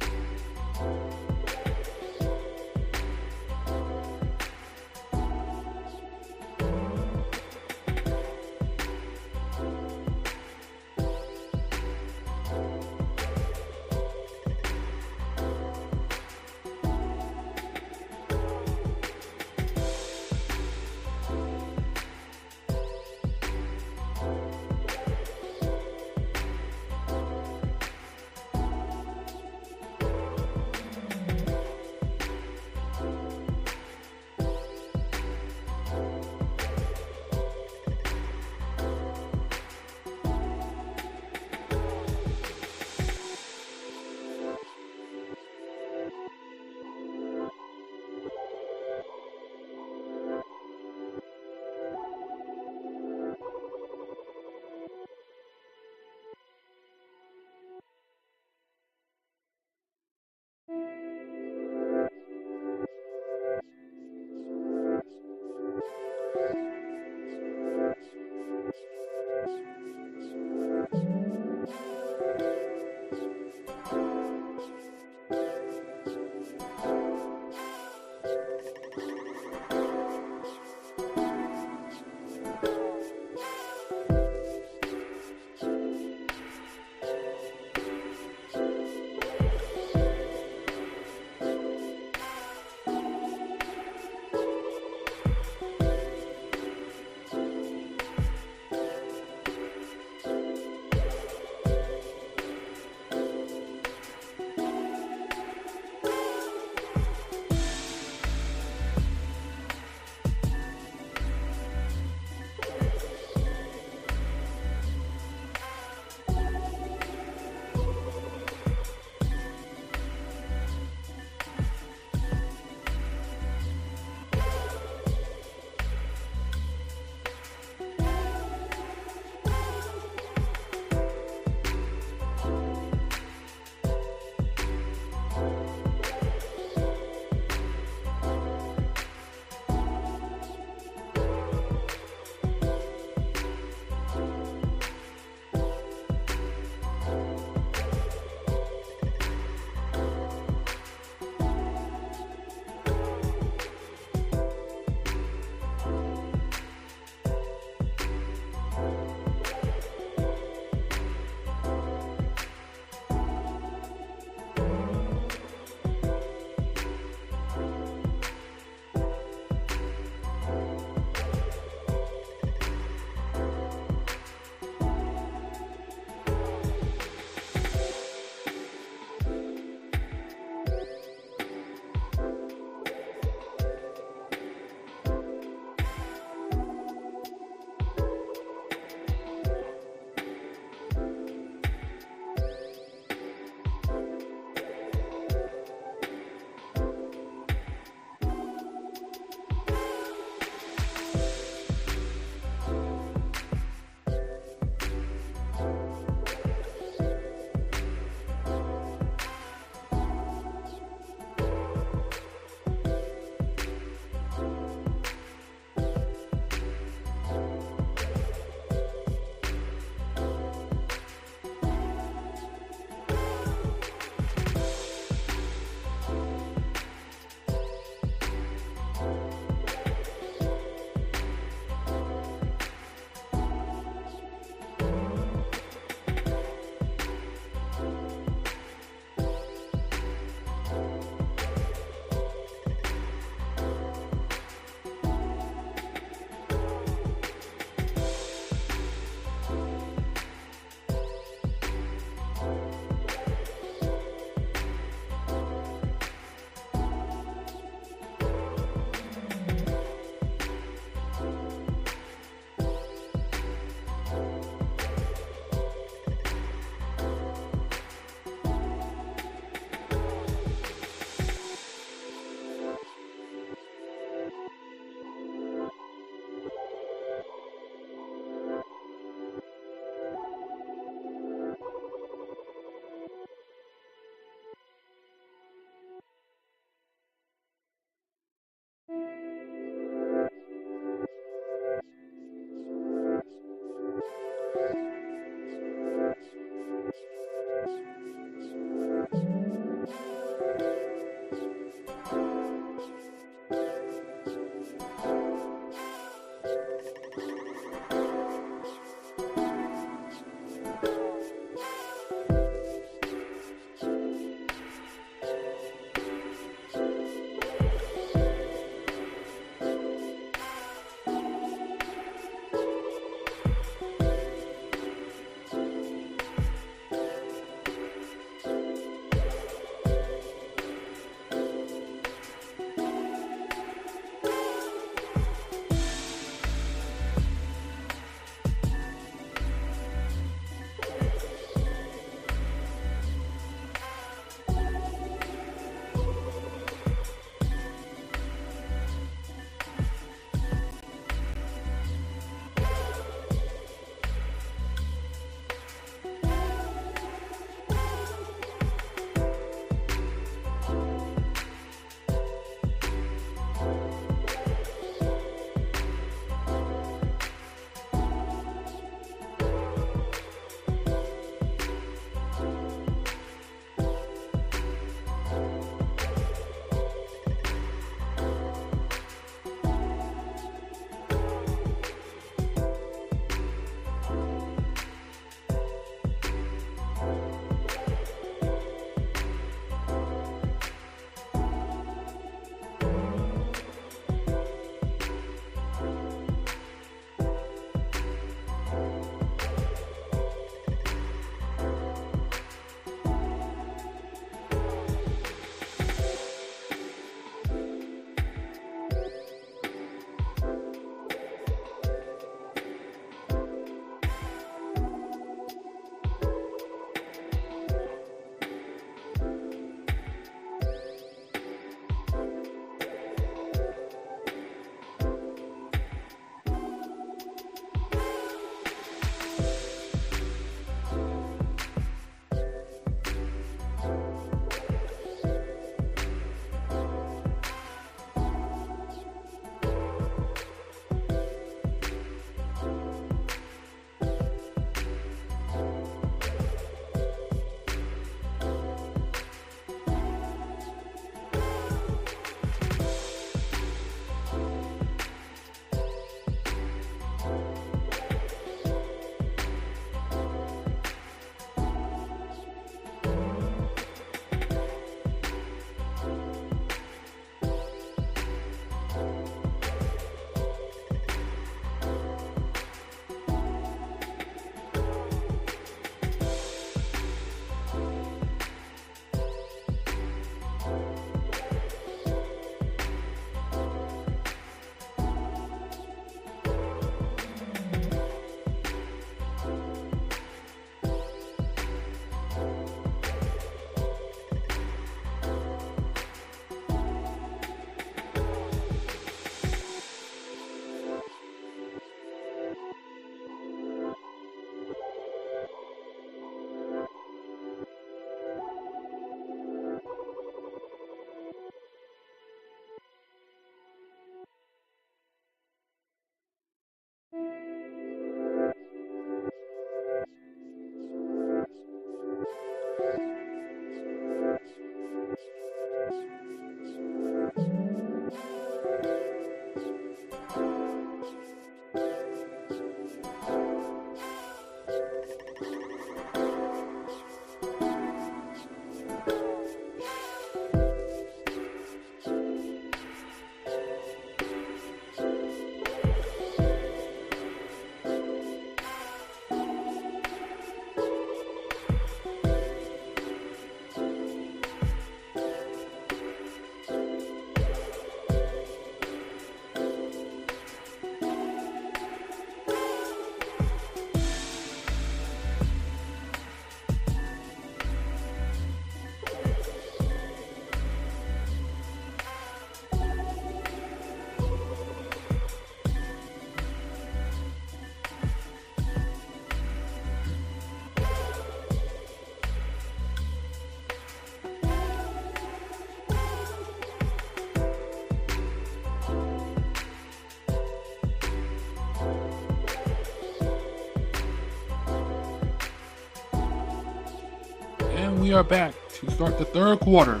And we are back to start the third quarter.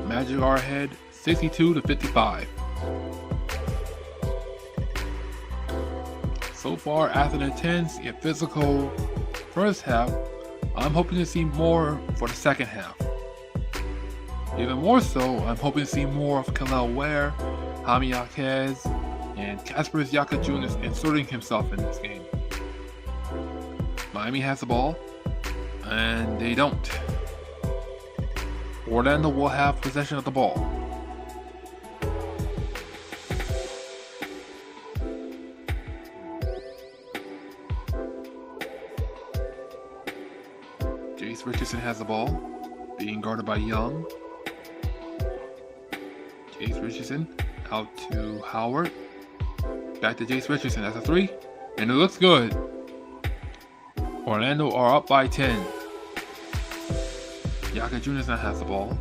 Magic are ahead 62-55. So far, after the tense yet physical first half, I'm hoping to see more for the second half. Even more so, I'm hoping to see more of Kel'el Ware, Jaime Jaquez, and Casper Siaka Jr. inserting himself in this game. Miami has the ball, and they don't. Orlando will have possession of the ball. Jace Richardson has the ball, being guarded by Young. Jace Richardson out to Howard. Back to Jace Richardson. That's a three, and it looks good. Orlando are up by 10. Siaka Jr. now has the ball.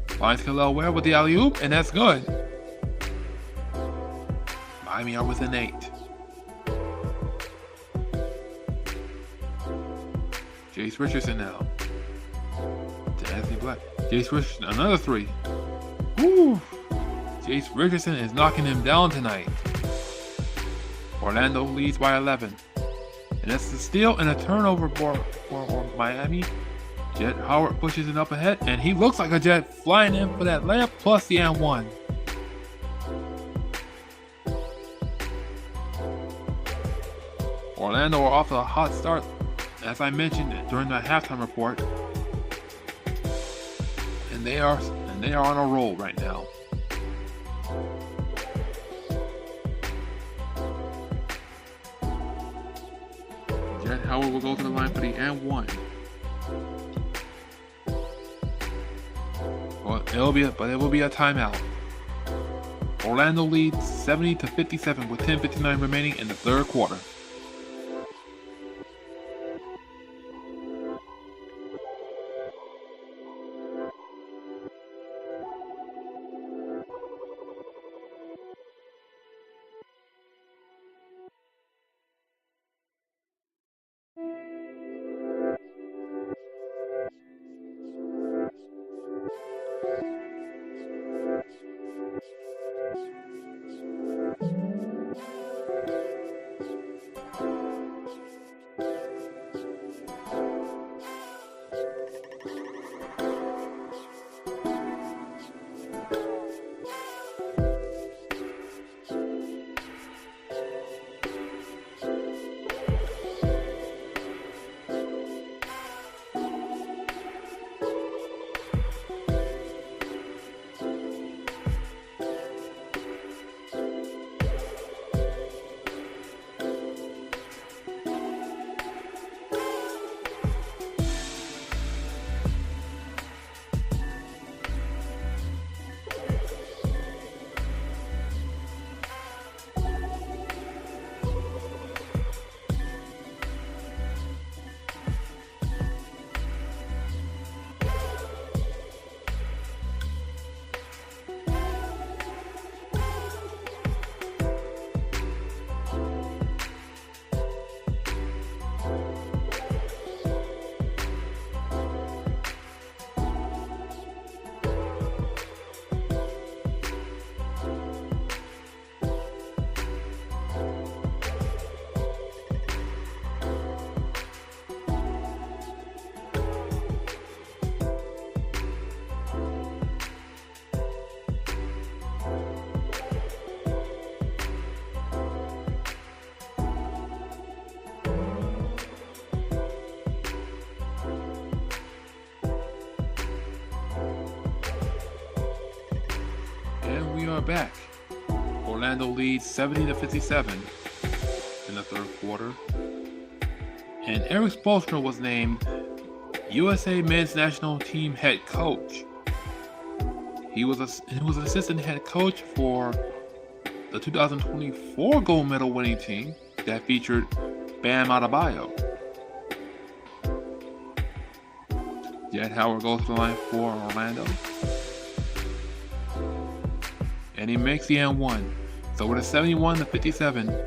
Finds Kel'el Ware with the alley-oop, and that's good. Miami are within 8. Jace Richardson now. To Anthony Black. Jace Richardson, another three. Woo! Jace Richardson is knocking him down tonight. Orlando leads by 11. And that's a steal and a turnover for Miami. Jet Howard pushes it up ahead, and he looks like a Jet flying in for that layup plus the and one. Orlando are off to a hot start, as I mentioned during the halftime report, and they are on a roll right now. Jet Howard will go to the line for the and one. Well, it will be a timeout. Orlando leads 70-57 with 10:59 remaining in the third quarter. are back. Orlando leads 70-57 in the third quarter. And Eric Spoelstra was named USA Men's National Team head coach. He was an assistant head coach for the 2024 gold medal winning team that featured Bam Adebayo. Jett Howard goes to the line for Orlando. And he makes the N1. So with a 71-57,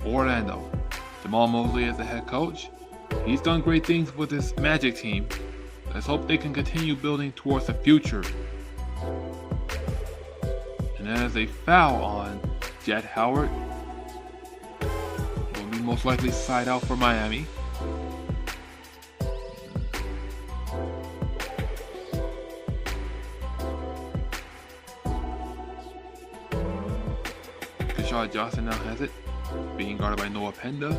Orlando. Jamal Mosley is the head coach. He's done great things with this Magic team. Let's hope they can continue building towards the future. And there's a foul on Jett Howard. Will be most likely side out for Miami. Kershaw Johnson now has it, being guarded by Noah Penda.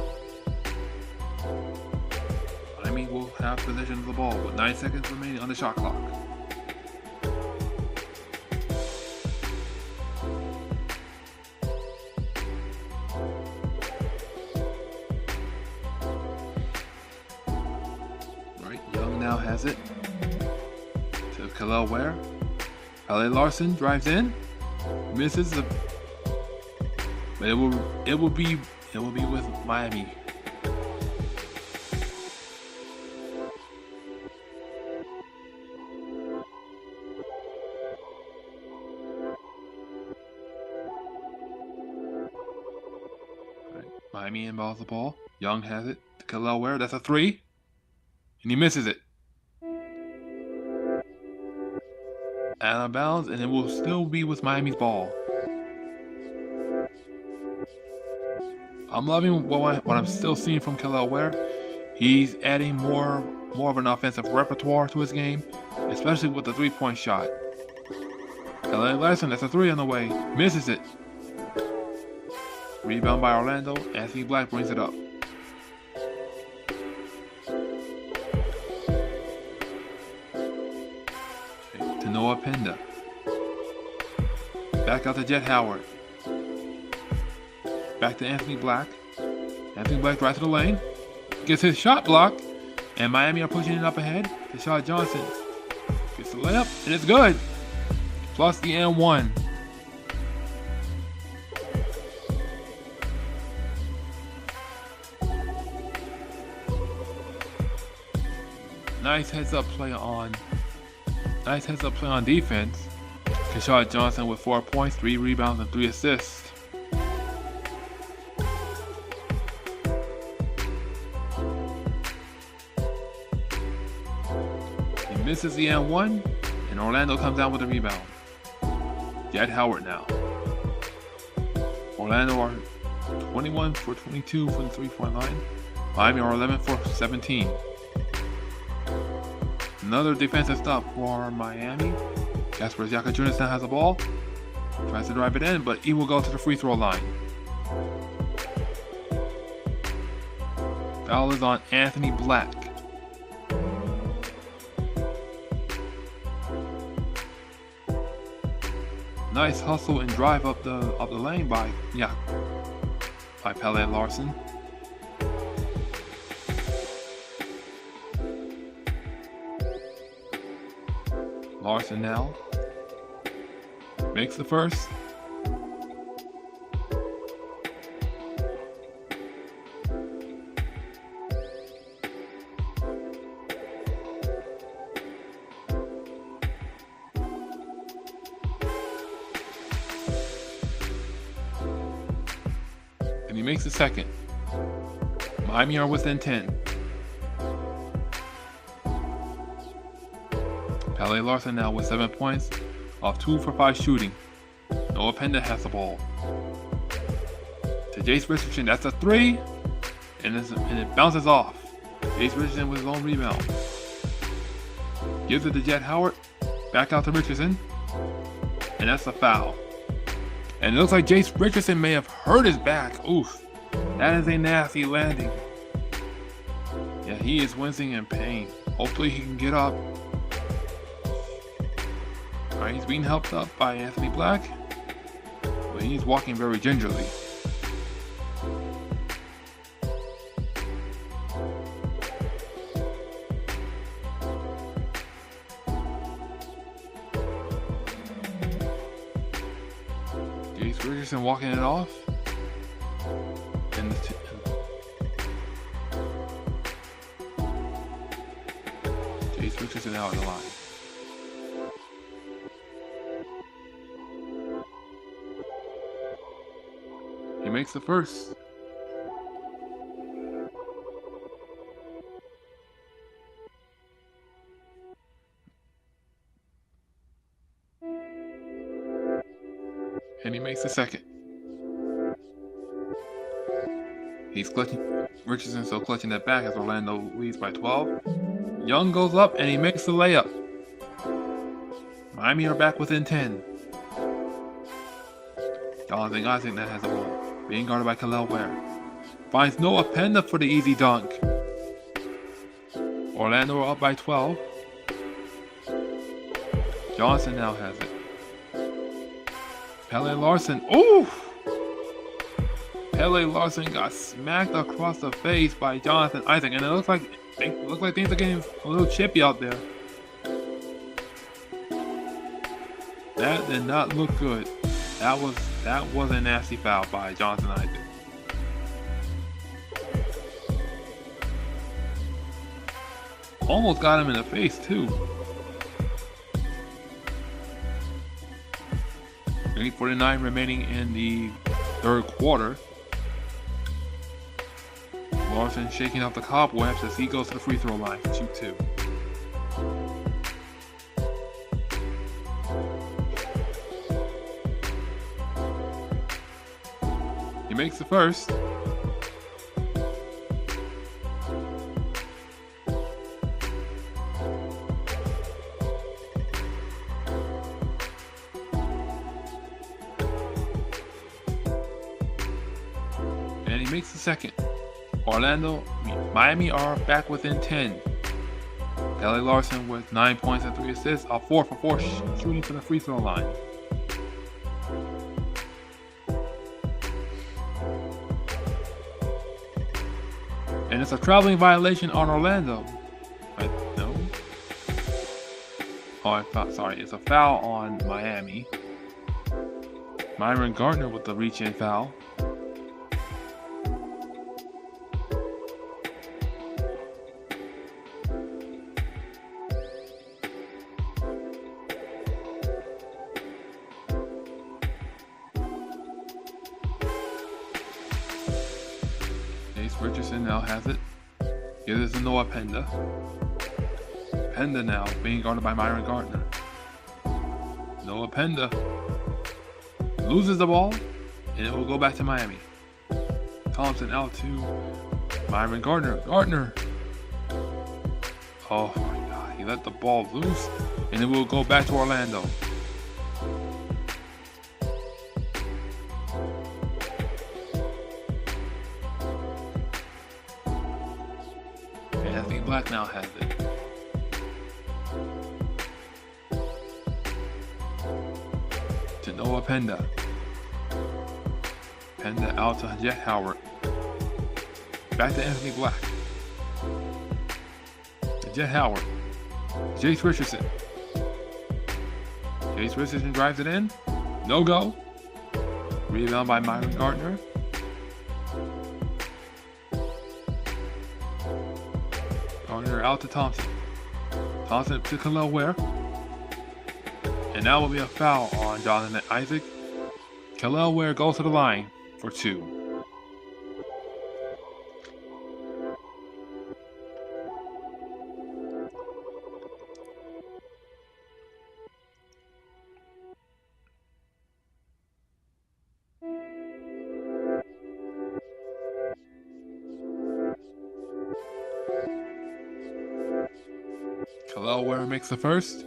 Miami will have possession of the ball with 9 seconds remaining on the shot clock. Right, Young now has it to Kel'el Ware. L.A. Larson drives in, misses the. But it will be with Miami. Right. Miami inbounds the ball. Young has it to Kel'el Ware. That's a three, and he misses it. Out of bounds, and it will still be with Miami's ball. I'm loving what I'm still seeing from Kel'el Ware. He's adding more of an offensive repertoire to his game, especially with the three-point shot. L.A. Larson, that's a three on the way, misses it. Rebound by Orlando. Anthony Black brings it up. To Noah Penda. Back out to Jett Howard. Back to Anthony Black. Anthony Black drives to the lane. Gets his shot blocked. And Miami are pushing it up ahead. Kershaw Johnson gets the layup. And it's good. Plus the N1. Nice heads-up play on defense. Kershaw Johnson with 4 points, 3 rebounds, and 3 assists. Misses the N1, and Orlando comes down with a rebound. Jett Howard now. Orlando are 21 for 22 from the three-point line. Miami are 11 for 17. Another defensive stop for Miami. Jasper Xhaka Jr. now has the ball. Tries to drive it in, but he will go to the free throw line. Foul is on Anthony Black. Nice hustle and drive up the lane by Pele Larson. Larson now makes the first. And he makes the second. Miami are within 10. Pele Larson now with 7 points off 2 for 5 shooting. Noah Penda has the ball. To Jace Richardson, that's a 3, and it bounces off. Jace Richardson with his own rebound. Gives it to Jett Howard. Back out to Richardson, and that's a foul. And it looks like Jace Richardson may have hurt his back. Oof, that is a nasty landing. Yeah, he is wincing in pain. Hopefully he can get up. Alright, he's being helped up by Anthony Black, but he's walking very gingerly. Jace Richardson walking it off. And Jace Richardson out of the line. He makes the first. And he makes the second. He's clutching. Richardson still clutching that back as Orlando leads by 12. Young goes up and he makes the layup. Miami are back within 10. Jonathan Isaac that has the ball. Being guarded by Kel'el Ware. Finds Noah Penda for the easy dunk. Orlando are up by 12. Johnson now has it. Pele Larson. Ooh! Pele Larson got smacked across the face by Jonathan Isaac, and it looks like things are getting a little chippy out there. That did not look good. That was a nasty foul by Jonathan Isaac. Almost got him in the face too. 3:49 remaining in the third quarter. Larson shaking off the cobwebs as he goes to the free throw line for shoot 2. He makes the first. And he makes the second. Miami are back within 10. Pele Larson with 9 points and 3 assists, a 4 for 4 shooting for the free throw line. And it's a traveling violation on Orlando. No. Oh, sorry. It's a foul on Miami. Myron Gardner with the reach-in foul. Richardson now has it. Gives it to Noah Penda. Penda now being guarded by Myron Gardner. Noah Penda loses the ball, and it will go back to Miami. Thompson out to Myron Gardner. Gardner. Oh my God, he let the ball loose, and it will go back to Orlando. Black now has it. To Noah Penda. Penda out to Jet Howard. Back to Anthony Black. To Jet Howard. Jace Richardson. Jace Richardson drives it in. No go. Rebound by Myron Gardner. Out to Thompson. Thompson to Kel'el Ware. And now will be a foul on Jonathan Isaac. Kel'el Ware goes to the line for 2. Kel'el Ware makes the first.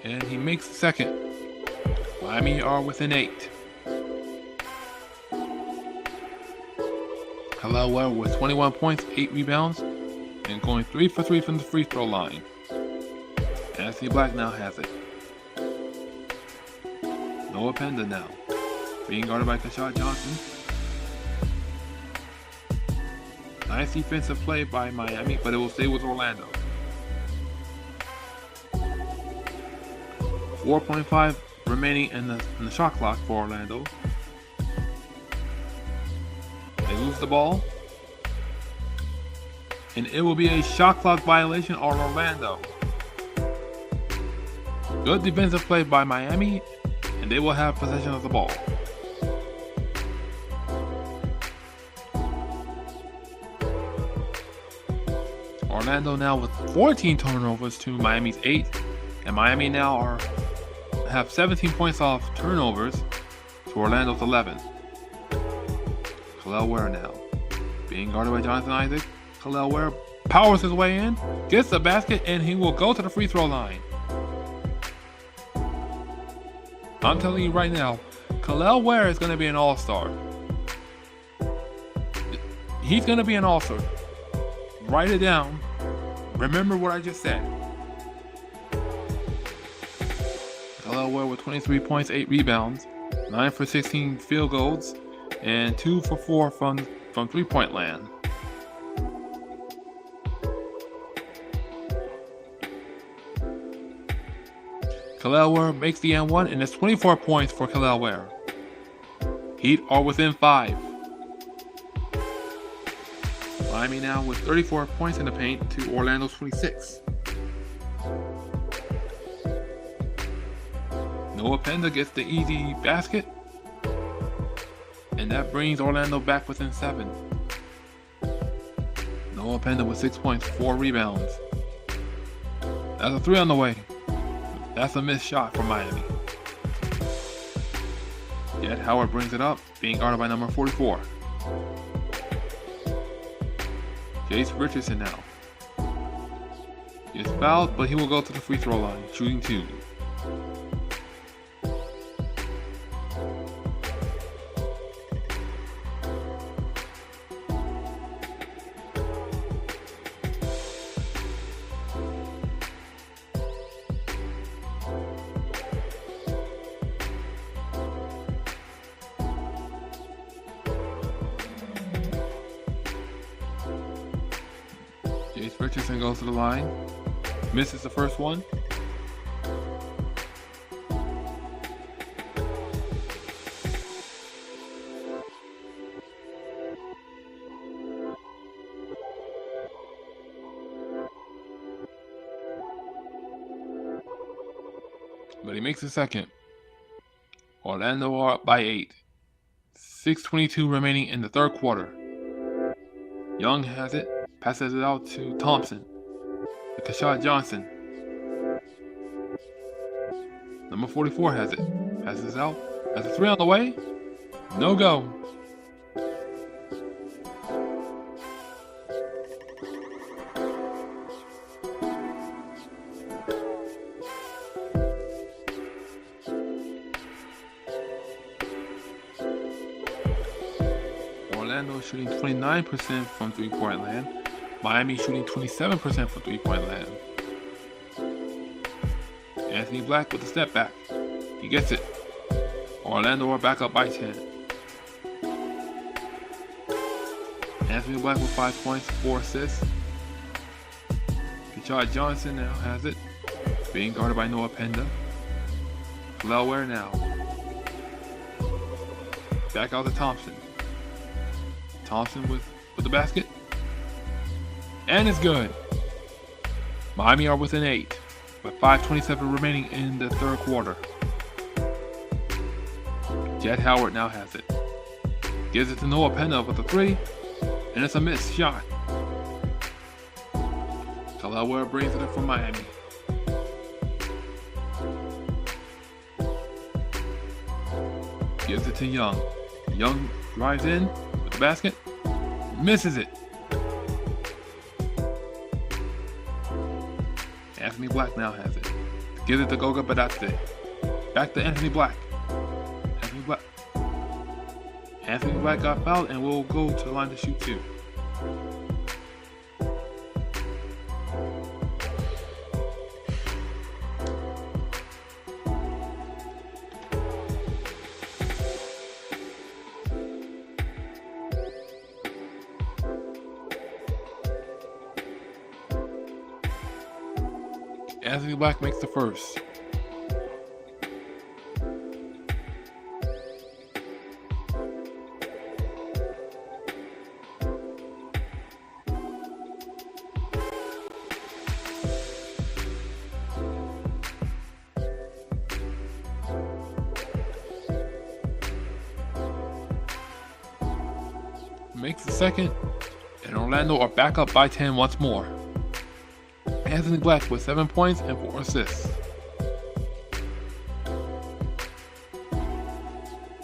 and he makes the second. Miami are within 8. Khalil Ware with 21 points, 8 rebounds, and going 3 for 3 from the free throw line. Anthony Black now has it. Noah Penda now, being guarded by Keshad Johnson. Nice defensive play by Miami, but it will stay with Orlando. 4.5 remaining in the shot clock for Orlando. They lose the ball, and it will be a shot clock violation on Orlando. Good defensive play by Miami, and they will have possession of the ball. Orlando now with 14 turnovers to Miami's 8, and Miami now have 17 points off turnovers to Orlando's 11. Khalil Ware now, being guarded by Jonathan Isaac. Khalil Ware powers his way in, gets the basket, and he will go to the free throw line. I'm telling you right now, Khalil Ware is going to be an all-star. He's going to be an all-star. Write it down. Remember what I just said. Khalil Ware with 23 points, 8 rebounds, 9 for 16 field goals, and 2 for 4 from three-point land. Khalil Ware makes the N1, and it's 24 points for Khalil Ware. Heat are within 5. Miami now with 34 points in the paint to Orlando's 26. Noah Penda gets the easy basket, and that brings Orlando back within 7. Noah Penda with 6 points, 4 rebounds. That's a 3 on the way. That's a missed shot for Miami. Yet Howard brings it up, being guarded by number 44. Jace Richardson now. He is fouled, but he will go to the free throw line, shooting 2. Jace Richardson goes to the line, misses the first one. But he makes the second. Orlando are up by 8. 6:22 remaining in the third quarter. Young has it. Passes it out to Thompson. To Keshad Johnson. Number 44 has it. Passes out. Has a 3 on the way. No go. Orlando shooting 29% from three-point land. Miami shooting 27% from three-point land. Anthony Black with the step back. He gets it. Orlando are back up by 10. Anthony Black with 5 points, 4 assists. Keshad Johnson now has it, being guarded by Noah Penda. Khalil Ware now. Back out to Thompson. Thompson with the basket. And it's good. Miami are within 8, with 5:27 remaining in the third quarter. Jett Howard now has it. Gives it to Noah Penda with a 3, and it's a missed shot. Khalil Ware brings it up for Miami. Gives it to Young. Young drives in with the basket, misses it. Anthony Black now has it. Gives it to Goga Badate. Back to Anthony Black. Anthony Black. Anthony Black got fouled and will go to the line to shoot 2. Anthony Black makes the first. Makes the second, and Orlando are back up by 10 once more. Anthony Black with 7 points and 4 assists.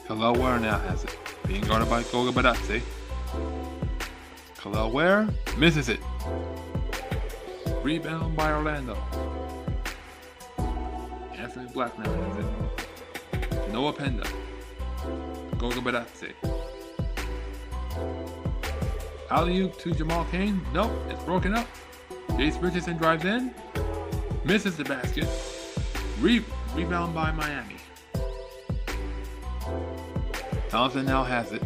Khalil Ware now has it, being guarded by Goga Badate. Khalil Ware misses it. Rebound by Orlando. Anthony Black now has it. Noah Penda. Goga Badate. Alley-oop to Jamal Cain. Nope, it's broken up. Jace Richardson drives in. Misses the basket. Rebound by Miami. Thompson now has it.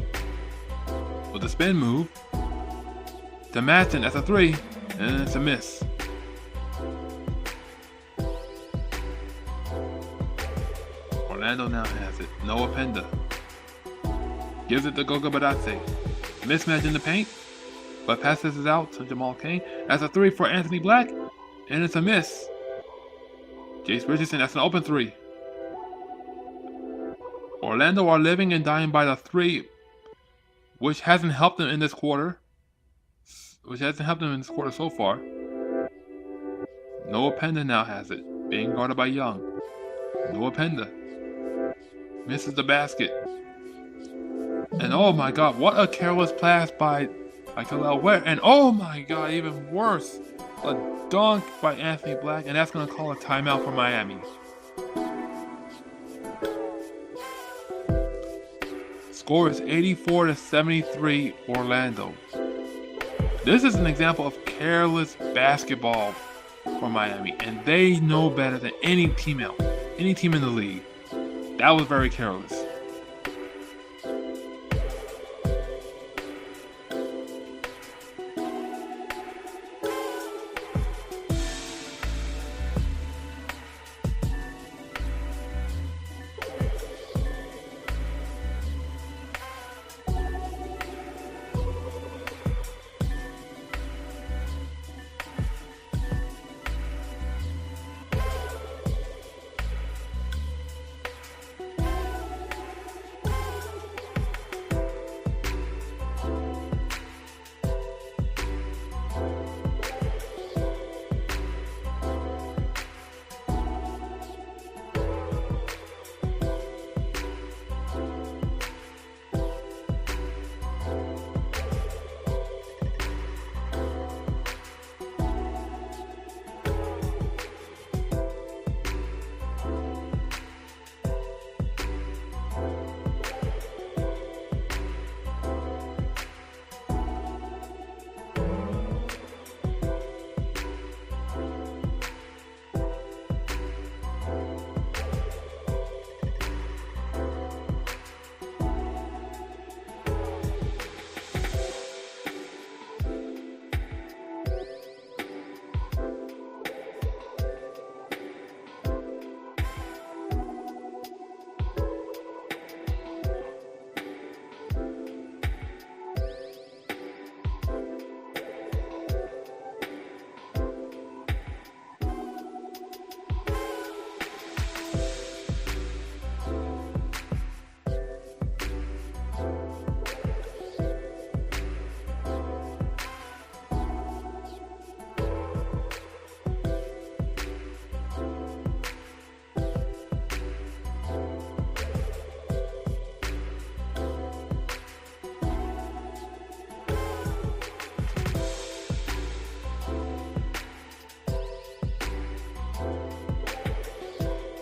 With a spin move. To Matson, that's a 3. And it's a miss. Orlando now has it. Noah Penda. Gives it to Goga Badate. Mismatch in the paint. But passes it out to Jamal Cain. That's a 3 for Anthony Black. And it's a miss. Jace Richardson, that's an open 3. Orlando are living and dying by the 3, which hasn't helped them in this quarter. So far. Noah Penda now has it. Being guarded by Young. Noah Penda. Misses the basket. And oh my god, what a careless pass by Khalil Ware. And oh my god, even worse, a dunk by Anthony Black, and that's going to call a timeout for Miami. Score is 84-73 Orlando. This is an example of careless basketball for Miami, and they know better than any team in the league. That was very careless.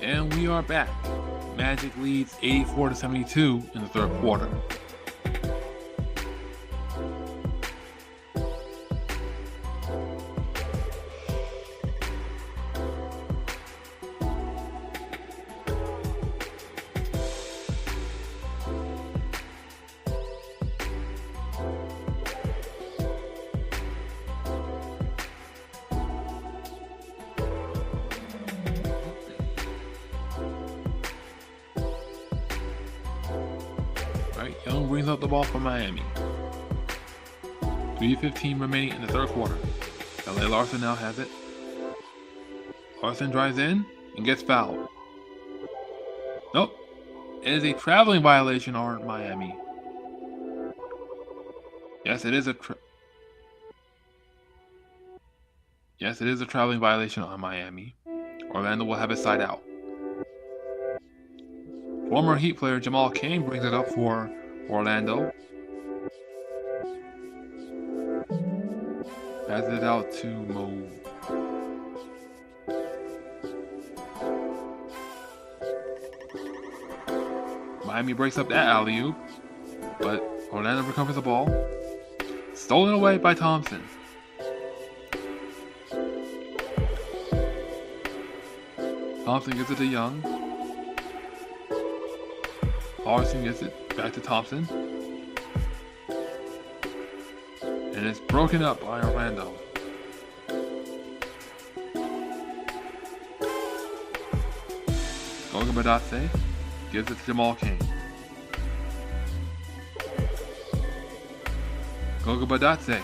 And we are back. Magic leads 84-72 in the third quarter. Young brings up the ball for Miami. 3:15 remaining in the third quarter. LA Larson now has it. Larson drives in and gets fouled. Nope. It is a traveling violation on Miami. Yes, it is a traveling violation on Miami. Orlando will have it side out. Former Heat player Jamal Cain brings it up for Orlando. Passes it out to Mo. Miami breaks up that alley-oop, but Orlando recovers the ball. Stolen away by Thompson. Thompson gives it to Young. Larson gets it back to Thompson. And it's broken up by Orlando. Goga Badate gives it to Jamal Cain. Goga Badate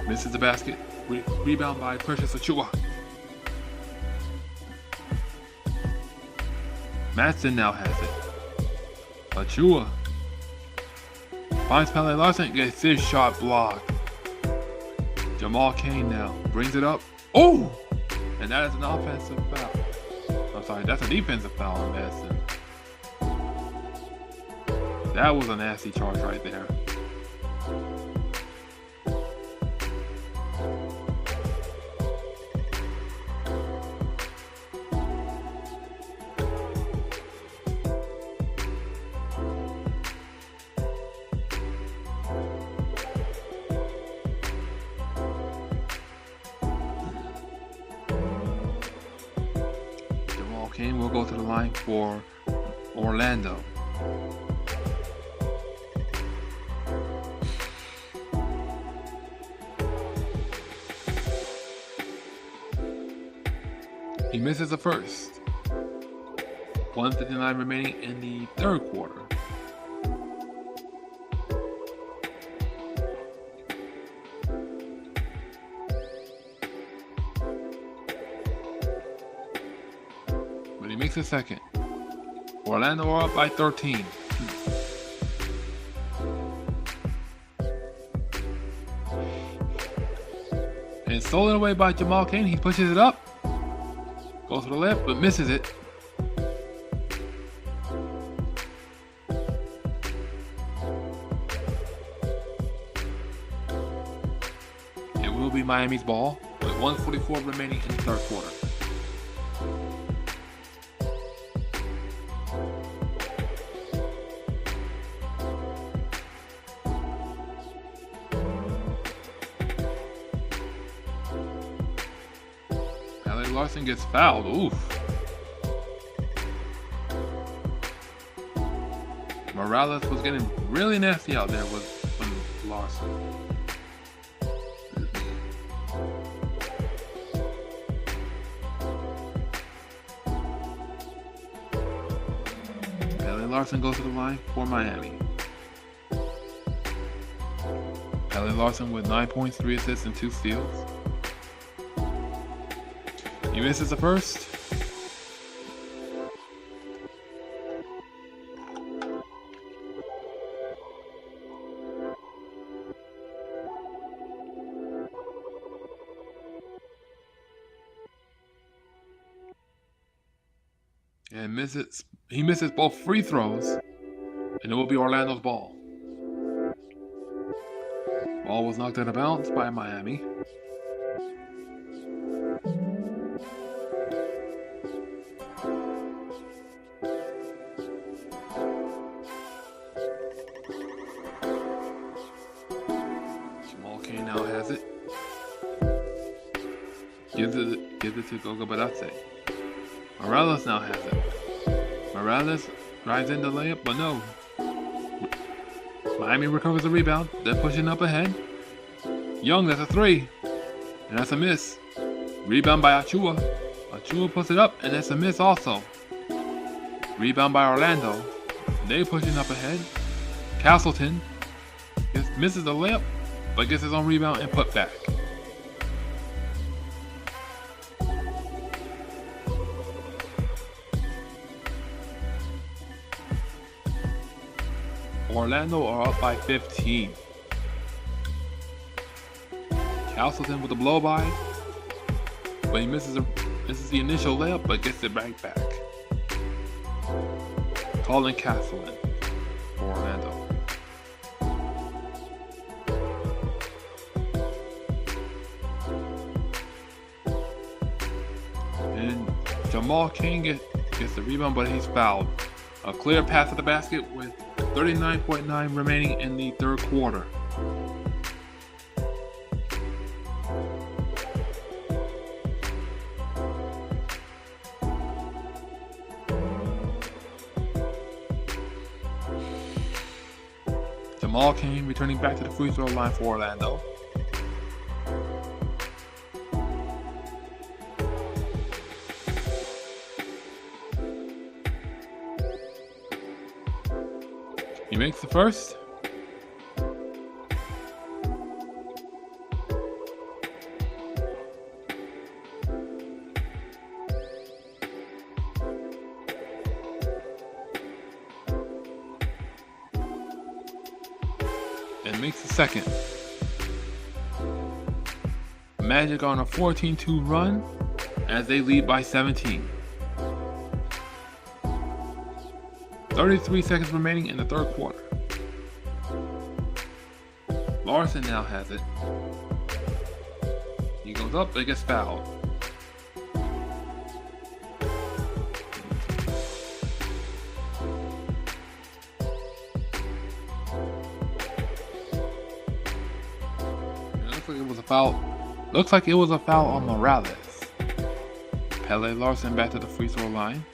misses the basket. Rebound by Precious Achiuwa. Madsen now has it. Achiuwa finds Pele Larson, gets his shot blocked. Jamal Cain now brings it up. Oh! And that is an offensive foul. I'm sorry, that's a defensive foul on Madsen. That was a nasty charge right there. Cain will go to the line for Orlando. He misses the first. 1:59 remaining in the third quarter. But he makes a second. Orlando are up by 13. And it's stolen away by Jamal Cain. He pushes it up. Goes to the left, but misses it. It will be Miami's ball with 1:44 remaining in the third quarter. Larson gets fouled. Oof. Morales was getting really nasty out there with Larson. Pele Larson goes to the line for Miami. Pele Larson with 9 points, 3 assists, and 2 steals. He misses the first. And he misses both free throws, and it will be Orlando's ball. Ball was knocked out of bounds by Miami. Gives it to Goga Badase. Morales now has it. Morales drives in the layup, but no. Miami recovers the rebound. They're pushing up ahead. Young, that's a three. And that's a miss. Rebound by Achua. Achua puts it up, and that's a miss also. Rebound by Orlando. They pushing up ahead. Castleton misses the layup, but gets his own rebound and put back. Orlando are up by 15. Castleton with a blow by, but he misses the initial layup, but gets it right back. Colin Castleton for Orlando. And Jamal King gets the rebound, but he's fouled. A clear pass at the basket with 39.9 remaining in the third quarter. Jamal King returning back to the free throw line for Orlando. He makes the first. And makes the second. Magic on a 14-2 run as they lead by 17. 33 seconds remaining in the third quarter. Larson now has it. He goes up, but gets fouled. It looks like it was a foul. Looks like it was a foul on Morales. Pele Larson back to the free throw line.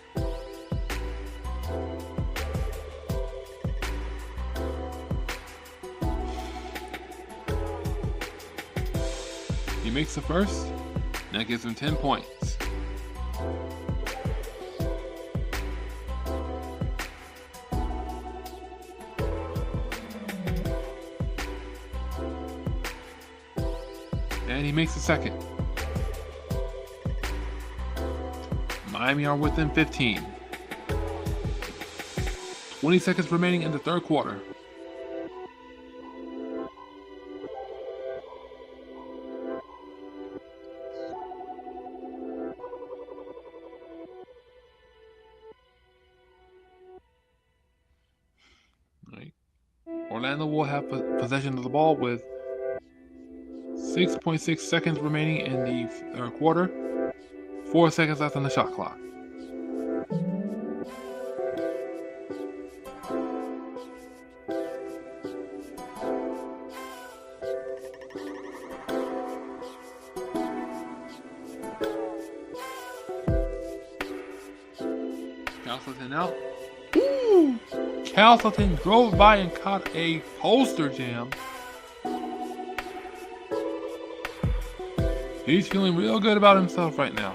He makes the first, and that gives him 10 points. And he makes the second. Miami are within 15. 20 seconds remaining in the third quarter. Orlando will have possession of the ball with 6.6 seconds remaining in the third quarter. 4 seconds left on the shot clock. Castleton out. Ooh! Castleton drove by and caught a poster jam. He's feeling real good about himself right now.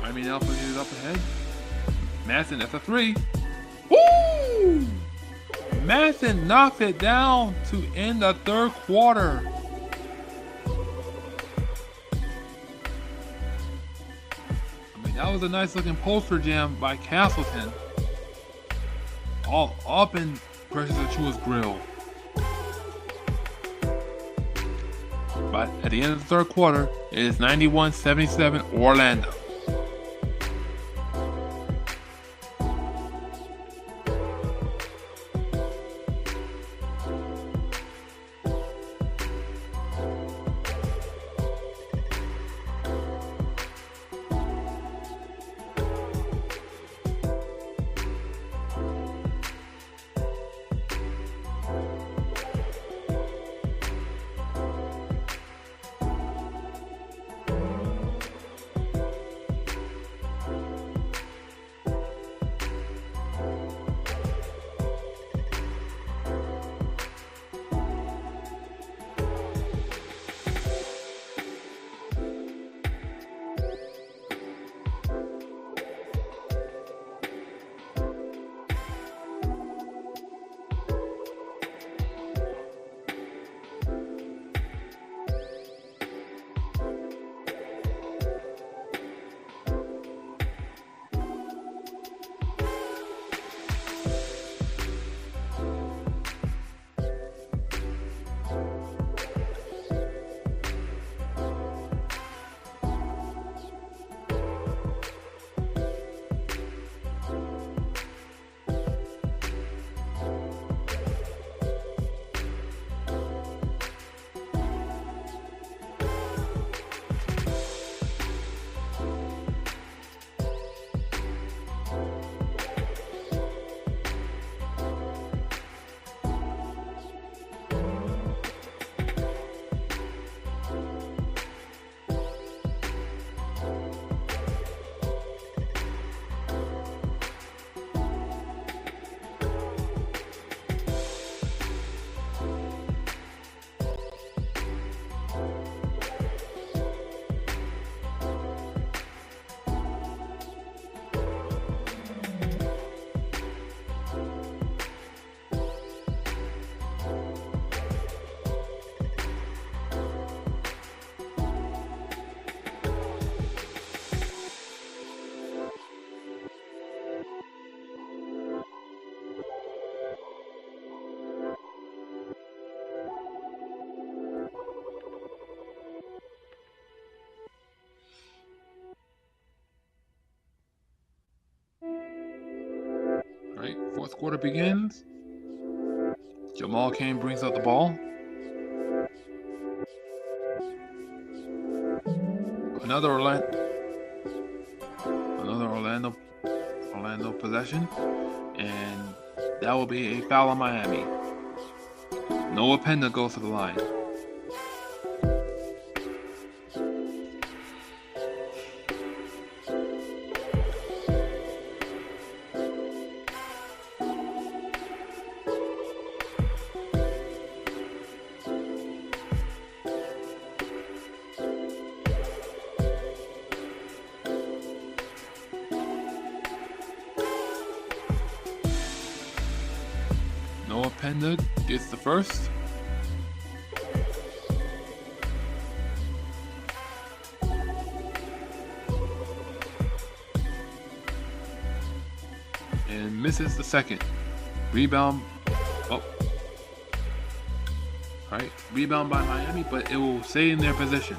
Miami now pushes it up ahead. Madsen, that's a three. Woo! Madsen knocked it down to end the third quarter. That was a nice looking poster jam by Castleton. All up in Precious Achua's grill. But at the end of the third quarter, it is 91-77 Orlando. quarter begins. Jamal Cain brings up the ball. Another Orlando possession, and that will be a foul on Miami. Noah Penda goes to the line. Noah Penda gets the first. And misses the second. Rebound. Oh. Alright, rebound by Miami, but it will stay in their position.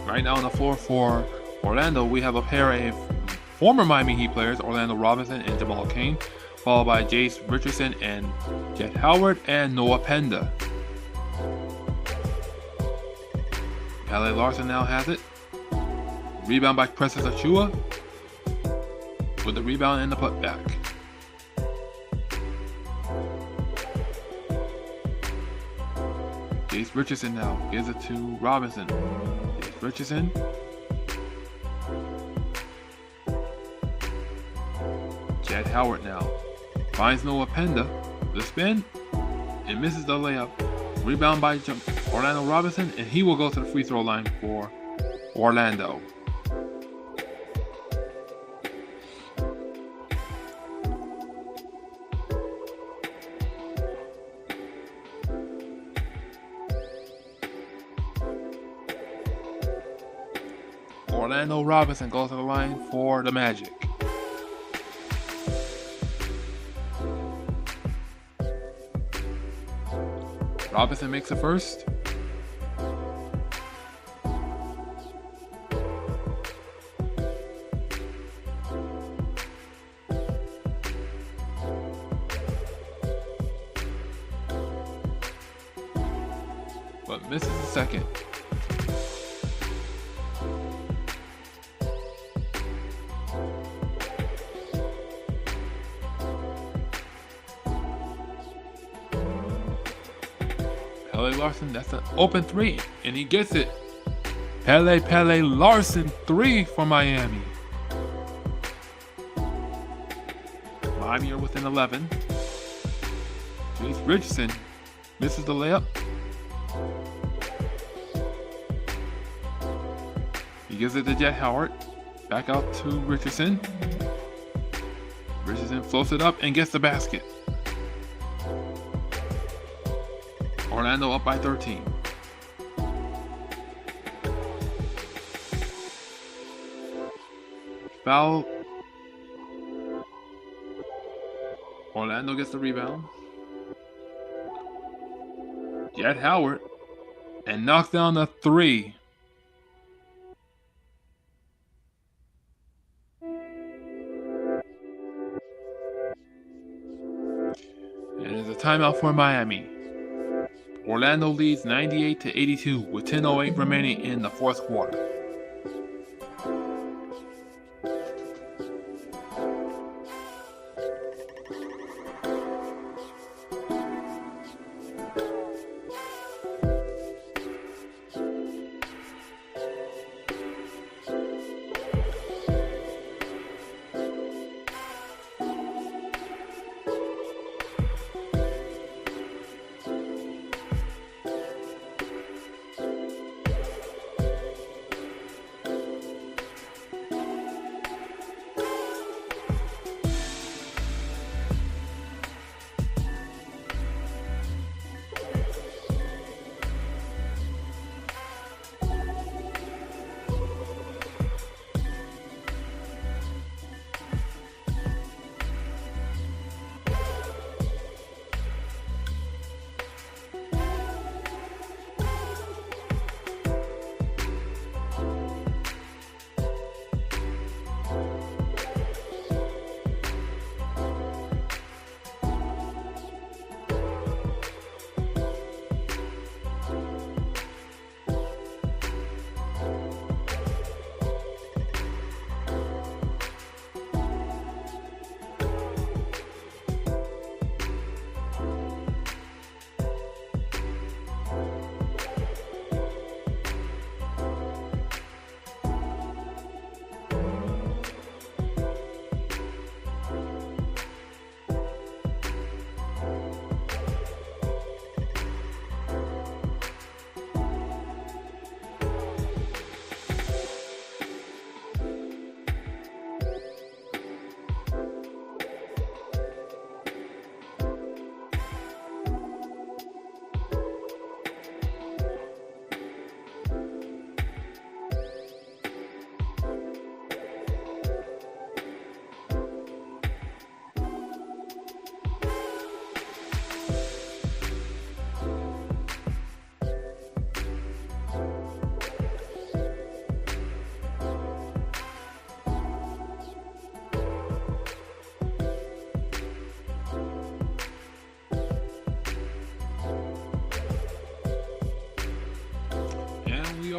Right now on the floor for Orlando, we have a pair of former Miami Heat players, Orlando Robinson and Jamal Cain, followed by Jace Richardson and Jet Howard and Noah Penda. L.A. Larson now has it. Rebound by Preseason Achua with the rebound and the putback. Jace Richardson now gives it to Robinson. Jace Richardson. Jet Howard now finds Noah Penda, the spin, and misses the layup. Rebound by Orlando Robinson, and he will go to the free throw line for Orlando. Orlando Robinson goes to the line for the Magic. Robinson makes the first. But misses the second. Pele Larson, that's an open three, and he gets it. Pele Larson 3 for Miami. Miami are within 11. Jace Richardson misses the layup. He gives it to Jet Howard. Back out to Richardson. Richardson floats it up and gets the basket. Orlando up by 13. Foul. Orlando gets the rebound. Jet Howard and knocks down the three. And it's a timeout for Miami. Orlando leads 98-82 with 10:08 remaining in the fourth quarter.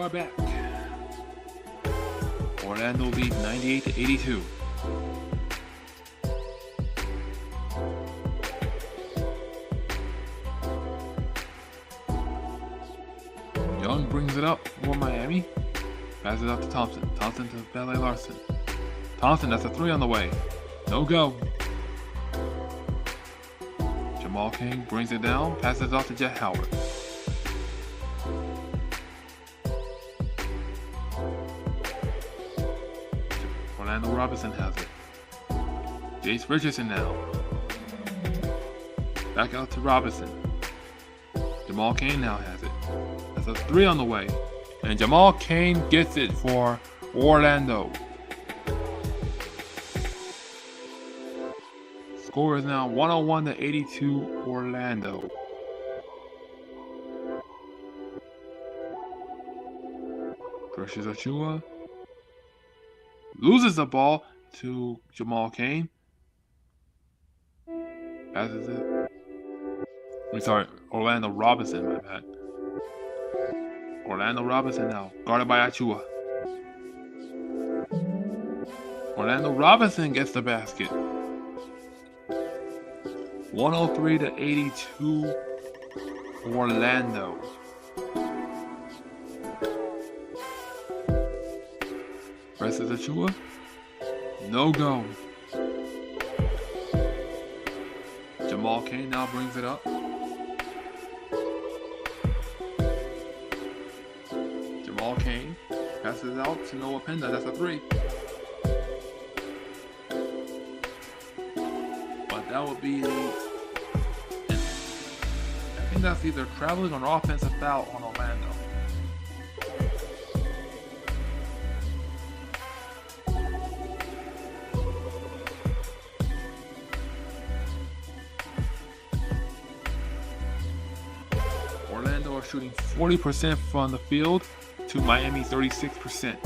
are back. Orlando leads 98-82. Young brings it up for Miami. Passes it out to Thompson. Thompson to Ballet Larson. Thompson, that's a 3 on the way. No go. Jamal King brings it down. Passes it off to Jet Howard. Orlando Robinson has it. Jace Richardson now. Back out to Robinson. Jamal Cain now has it. That's a 3 on the way. And Jamal Cain gets it for Orlando. Score is now 101-82 Orlando. Precious Achiuwa loses the ball to Jamal Cain. Passes it. Orlando Robinson, my bad. Orlando Robinson now, guarded by Achiuwa. Orlando Robinson gets the basket. 103-82 Orlando. Presses Achiuwa. No go. Jamal Cain now brings it up. Jamal Cain passes out to Noah Penda. That's a 3. But that would be I think that's either traveling or an offensive foul on Orlando. Orlando are shooting 40% from the field to Miami 36%.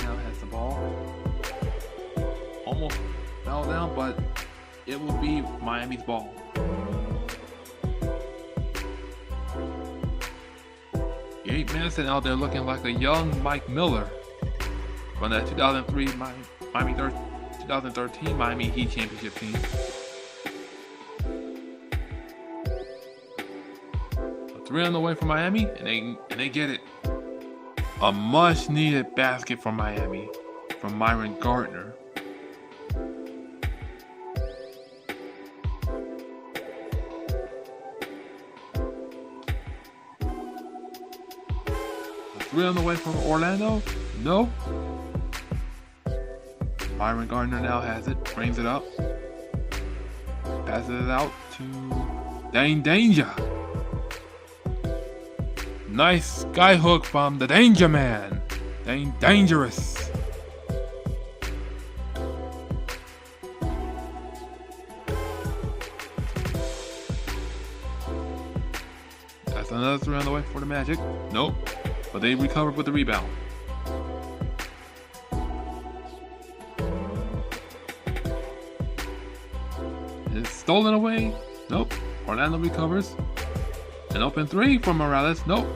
Now has the ball. Almost fell down, but it will be Miami's ball. Gabe Madison out there looking like a young Mike Miller from that 2013 Miami Heat championship team. A 3 on the way for Miami, and they get it. A much-needed basket for Miami from Myron Gardner. A 3 on the way from Orlando? No. Myron Gardner now has it, brings it up, passes it out to Dane Danger. Nice skyhook from the Danger Man. Dangerous. That's another 3 on the way for the Magic. Nope. But they recovered with the rebound. It's stolen away. Nope. Orlando recovers. An open 3 from Morales. Nope.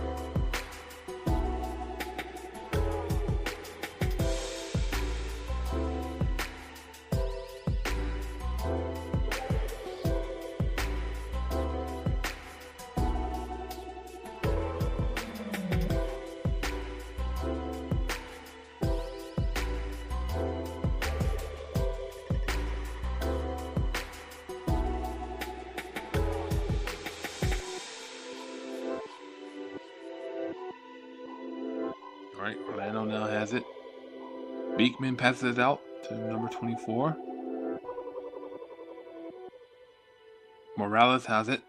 Alright, Orlando now has it. Beekman passes it out to number 24. Morales has it.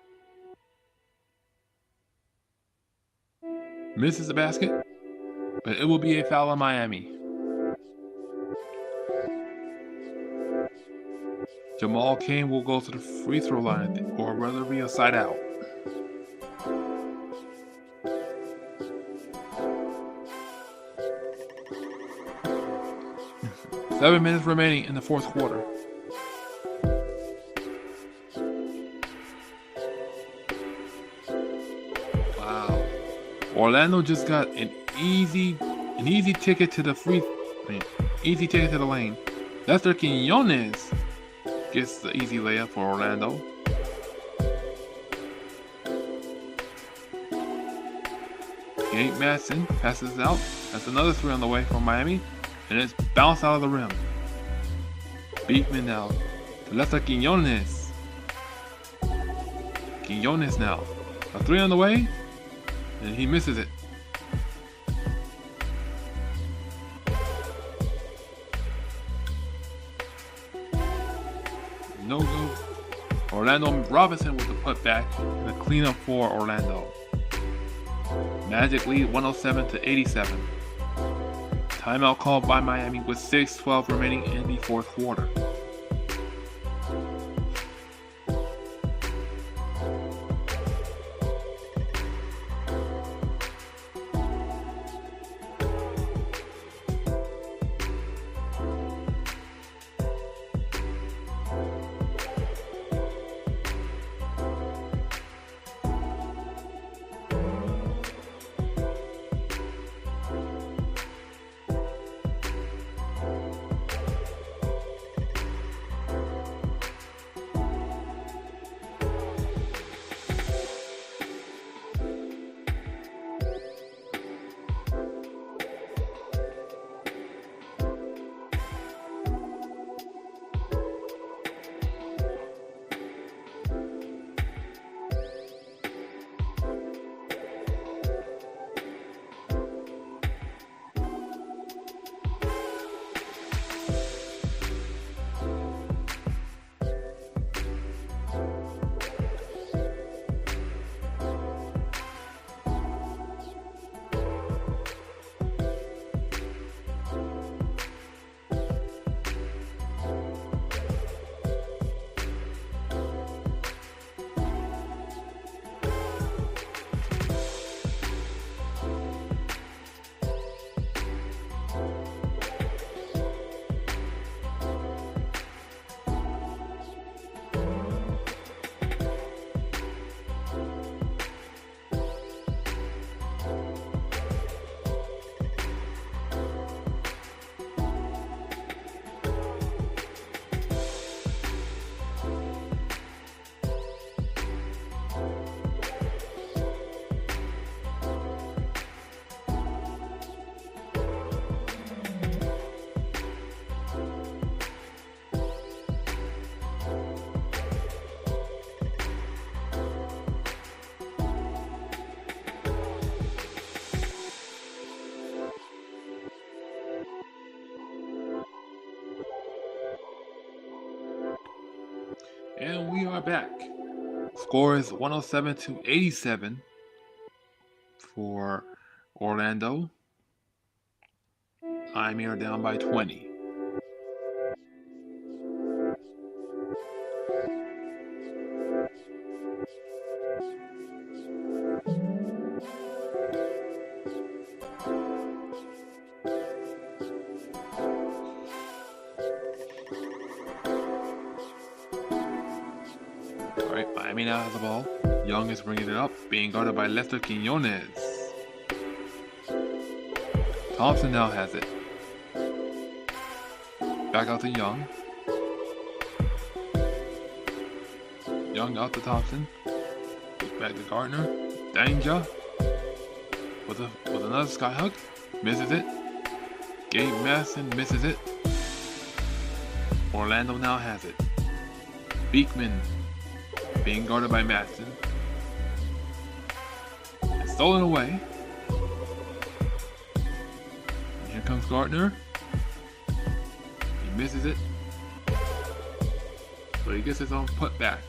Misses the basket, but it will be a foul on Miami. Jamal Cain will go to the free throw line, or whether it be a side out. Seven minutes remaining in the fourth quarter. Wow. Orlando just got an easy ticket to the easy ticket to the lane. Lester Quinones gets the easy layup for Orlando. Gabe Madsen passes out. That's another three on the way from Miami. And it's bounced out of the rim. Beekman now to Lester Quinones. Quinones now. A three on the way. And he misses it. No go. Orlando Robinson with the putback and a cleanup for Orlando. Magic lead 107-87. Timeout called by Miami with 6:12 remaining in the fourth quarter. And we are back. Score is 107-87 for Orlando. Miami are down by 20. Miami now has the ball. Young is bringing it up, being guarded by Lester Quinones. Thompson now has it. Back out to Young. Young out to Thompson. Back to Gardner. Danger. With another skyhook. Misses it. Gabe Madsen misses it. Orlando now has it. Beekman being guarded by Madsen. It's stolen away. And here comes Gardner. He misses it. But he gets his own putback.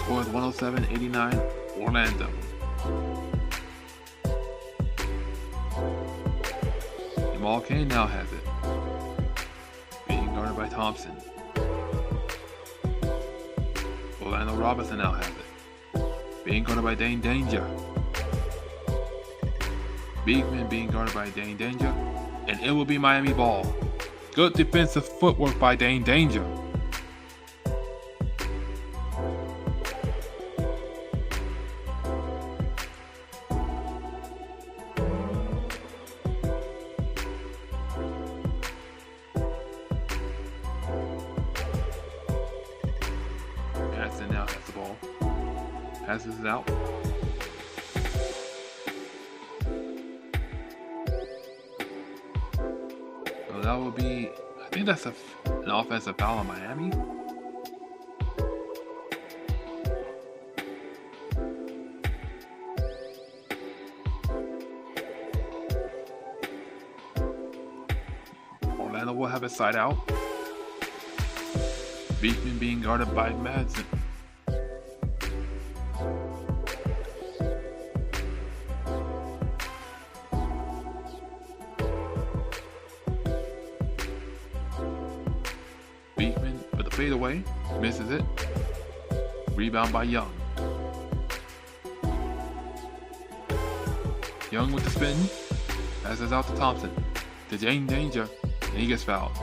Score is 107-89 Orlando. Jamal Cain now has it. Being guarded by Thompson. Orlando Robinson now has it. Being guarded by Dane Danger. Beekman being guarded by Dane Danger. And it will be Miami ball. Good defensive footwork by Dane Danger. Madsen now has the ball. Passes it out. So that will be, I think that's an offensive foul on Miami. Orlando will have a side out. Beekman being guarded by Madsen. Beekman with a fadeaway, misses it. Rebound by Young. Young with the spin, passes out to Thompson. To Dane Danger, and he gets fouled.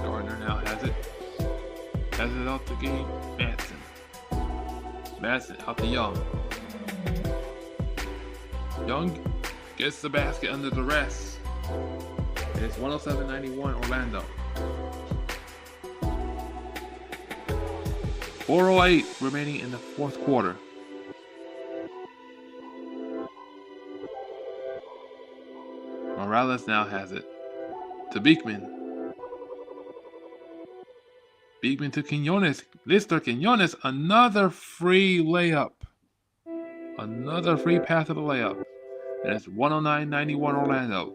Gardner now has it. Passes it out to Gabe Madsen. Madsen out to Young. Young gets the basket under the rest. It's 107-91 Orlando. 4:08 remaining in the fourth quarter. Morales now has it. To Beekman. Beekman to Quinones. Lister Quinones, another free layup. Another free pass to the layup. And it's 109-91 Orlando.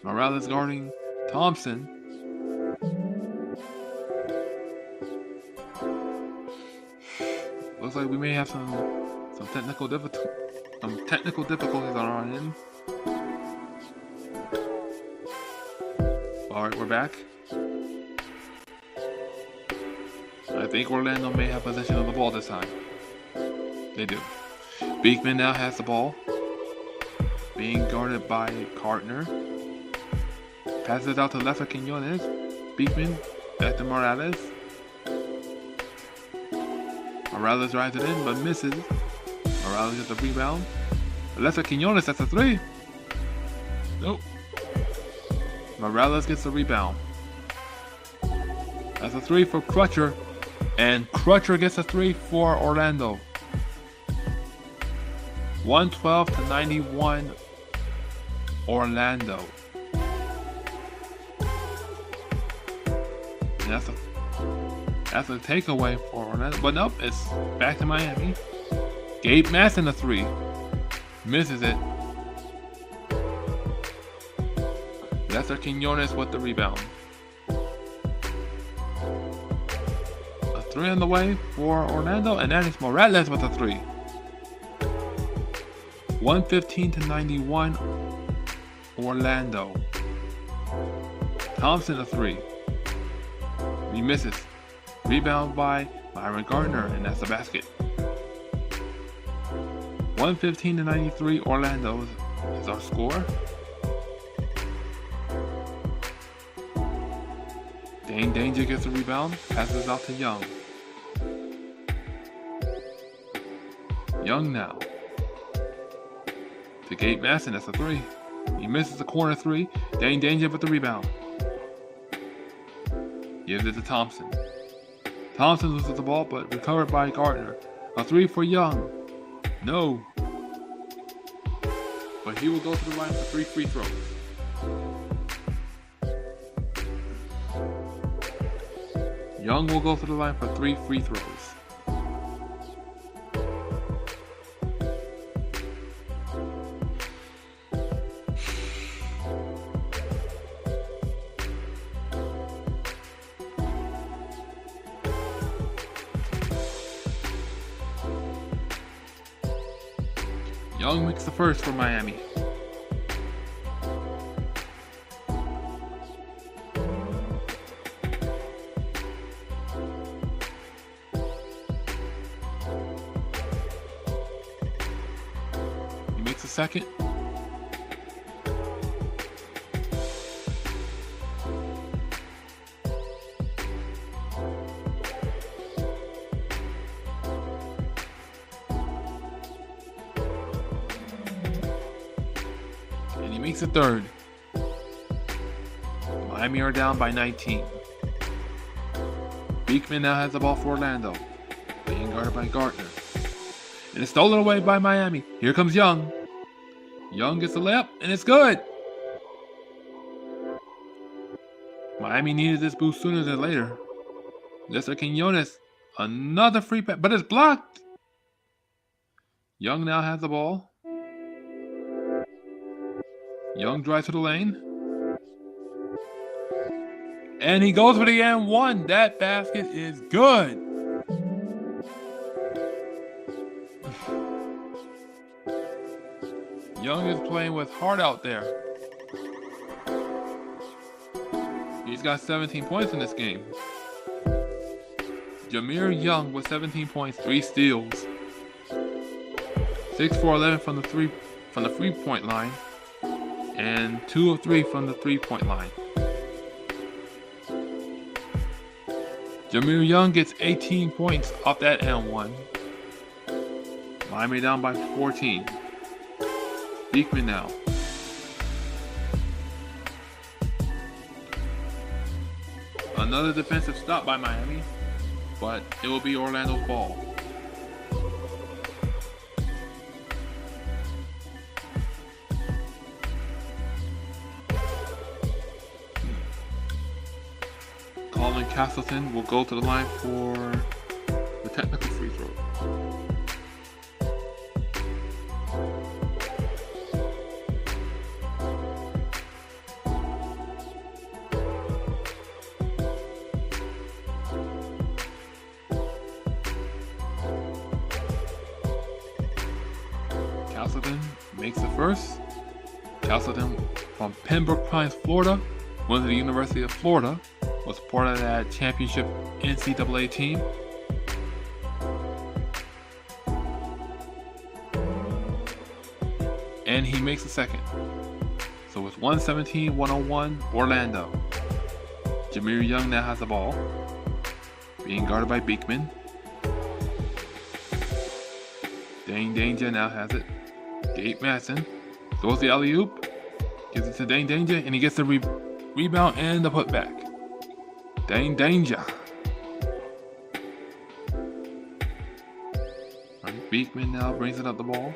Morales guarding Thompson. Looks like we may have some technical difficulties on our end. All right, we're back. I think Orlando may have possession of the ball this time. They do. Beekman now has the ball. Being guarded by Gardner. Passes it out to Lester Quinones. Beekman back to Morales. Morales drives it in but misses. Morales gets the rebound. Lester Quinones, that's a three. Nope. Morales gets the rebound. That's a three for Crutcher. And Crutcher gets a three for Orlando. 112-91 Orlando. And that's a takeaway for Orlando. But nope, it's back to Miami. Gabe Madsen a three. Misses it. Lester Quinones with the rebound. A three on the way for Orlando, and that is Morales with a three. 115-91 Orlando. Thompson a three. He misses. Rebound by Myron Gardner, and that's a basket. 115-93 Orlando is our score. Dane Danger gets a rebound, passes out to Young. Young now. To Gabe Madsen, that's a three. He misses the corner three. Dane Danger with the rebound. Gives it to Thompson. Thompson loses the ball, but recovered by Gardner. A three for Young. No. But he will go to the line for 3 free throws. Young will go to the line for 3 free throws. Young makes the first for Miami. He makes a second. And he makes a third. Miami are down by 19. Beekman now has the ball for Orlando, being guarded by Gardner. And it's stolen away by Miami. Here comes Young. Young gets the layup, and it's good. Miami needed this boost sooner than later. Lester Quinones, another free pass, but it's blocked. Young now has the ball. Young drives to the lane. And he goes for the and one. That basket is good. Young is playing with heart out there. He's got 17 points in this game. Jameer Young with 17 points, 3 steals. 6 for 11 from the three-point line, and 2 of 3 from the three-point line. Jameer Young gets 18 points off that and one. Miami down by 14. Beekman now. Another defensive stop by Miami, but it will be Orlando's ball. Colin Castleton will go to the line for the technical free throw. Castleton makes the first. Castleton from Pembroke Pines, Florida, went to the University of Florida, was part of that championship NCAA team. And he makes the second. So it's 117-101 Orlando. Jameer Young now has the ball, being guarded by Beekman. Dane Danger now has it. Gabe Madsen throws the alley-oop, gives it to Dane Danger, and he gets the rebound and the putback. Dane Danger. Right, Beekman now brings it up the ball,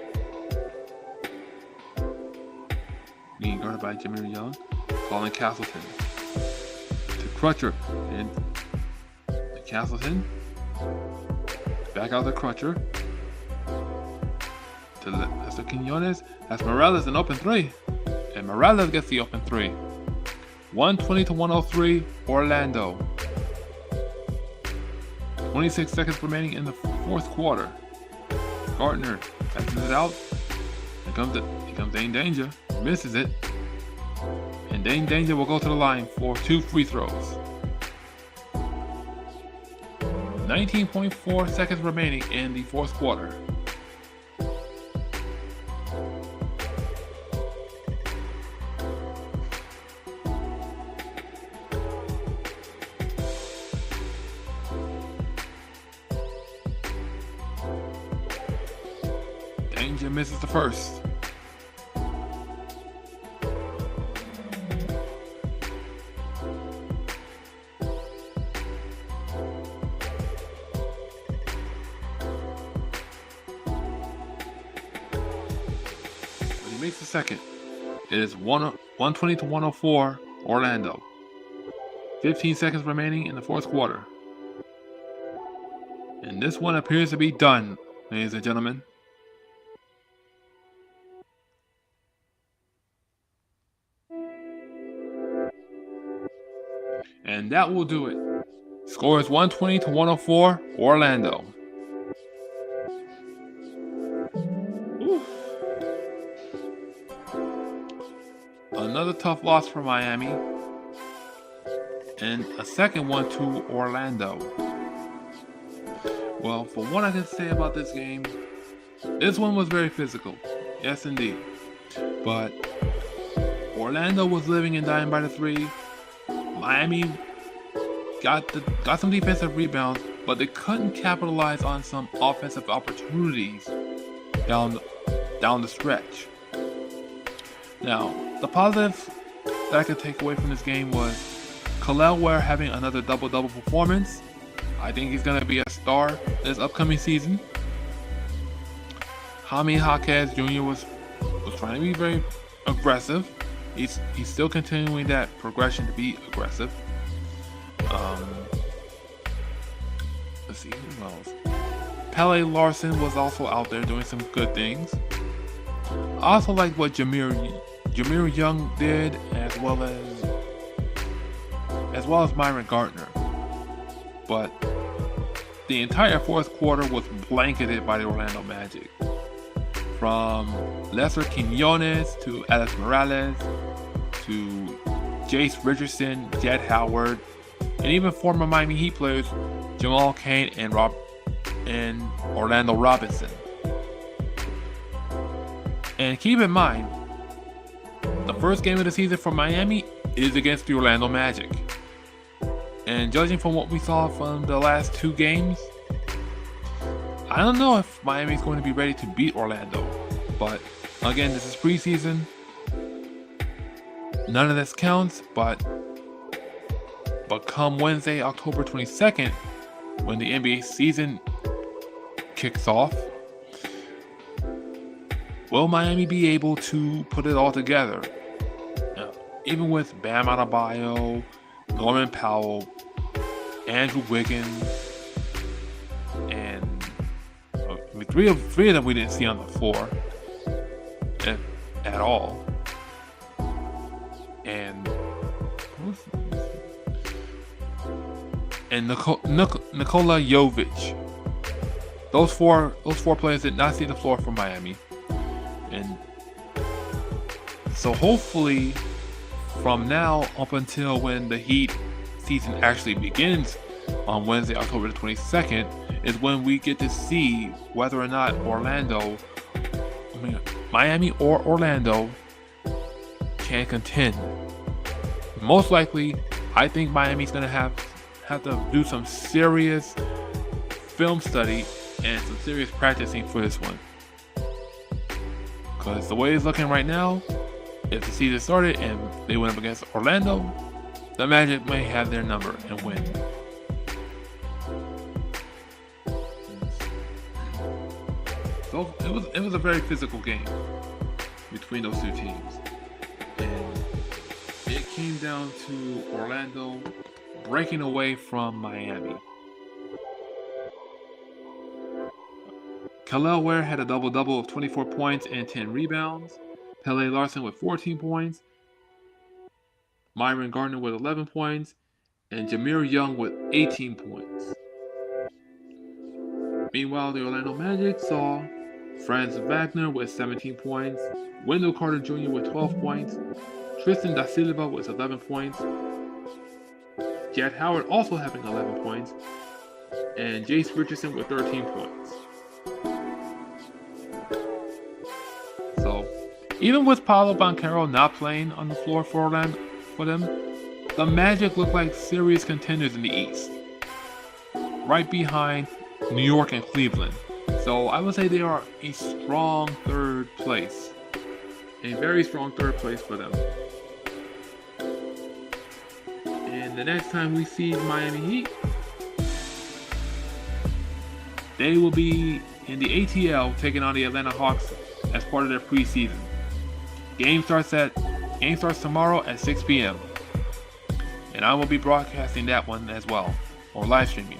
being guarded by Jameer Young. Colin Castleton to Crutcher, and Castleton back out to Crutcher. To Lester Quinones. That's Morales, an open three. And Morales gets the open three. 120-103 Orlando. 26 seconds remaining in the fourth quarter. Gardner passes it out. Here comes Dane Danger. Misses it. And Dane Danger will go to the line for 2 free throws. 19.4 seconds remaining in the fourth quarter. Danger misses the first. But he makes the second. It is 120-104 Orlando. 15 seconds remaining in the fourth quarter. And this one appears to be done, ladies and gentlemen. And that will do it. Score is 120-104 Orlando. Oof. another tough loss for Miami, and a second one to Orlando. Well, for what I can say about this game, this one was very physical. Yes, indeed. But Orlando was living and dying by the three. Miami got some defensive rebounds, but they couldn't capitalize on some offensive opportunities down the stretch. Now, the positives that I could take away from this game was Kel'el Ware having another double-double performance. I think he's going to be a star this upcoming season. Jaime Jaquez Jr. was trying to be very aggressive. He's still continuing that progression to be aggressive. Let's see who else. Pele Larson was also out there doing some good things. I also like what Jameer Young did, as well as Myron Gardner. But the entire fourth quarter was blanketed by the Orlando Magic. From Lester Quinones to Alex Morales to Jace Richardson, Jett Howard, and even former Miami Heat players Jamal Cain and Orlando Robinson. And keep in mind, the first game of the season for Miami is against the Orlando Magic. And judging from what we saw from the last two games, I don't know if Miami's going to be ready to beat Orlando. But again, this is preseason. None of this counts, but come Wednesday, October 22nd, when the NBA season kicks off, will Miami be able to put it all together? Even with Bam Adebayo, Norman Powell, Andrew Wiggins, and three of them we didn't see on the floor at all. And Nikola Jovic. Those four players did not see the floor for Miami. And so hopefully from now up until when the Heat season actually begins on Wednesday, October the 22nd, is when we get to see whether or not Miami or Orlando can contend. Most likely, I think Miami's going to have to do some serious film study and some serious practicing for this one. Because the way it's looking right now, if the season started and they went up against Orlando, the Magic may have their number and win. So it was a very physical game between those two teams. And it came down to Orlando breaking away from Miami. Kel'el Ware had a double-double of 24 points and 10 rebounds. Pele Larson with 14 points. Myron Gardner with 11 points. And Jameer Young with 18 points. Meanwhile, the Orlando Magic saw Franz Wagner with 17 points. Wendell Carter Jr. with 12 points. Tristan Da Silva with 11 points. Jett Howard also having 11 points. And Jace Richardson with 13 points. So, even with Paolo Banchero not playing on the floor for them, the Magic look like serious contenders in the East. Right behind New York and Cleveland. So I would say they are a strong third place. A very strong third place for them. And the next time we see Miami Heat, they will be in the ATL taking on the Atlanta Hawks as part of their preseason. Game starts tomorrow at 6 p.m. And I will be broadcasting that one as well, or live streaming.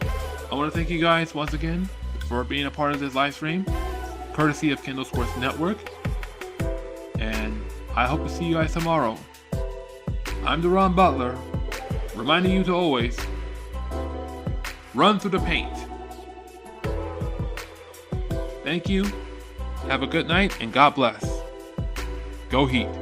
I want to thank you guys once again for being a part of this live stream, courtesy of Kendall Sports Network. And I hope to see you guys tomorrow. I'm Deron Butler, reminding you to always run through the paint. Thank you, have a good night, and God bless. Go Heat.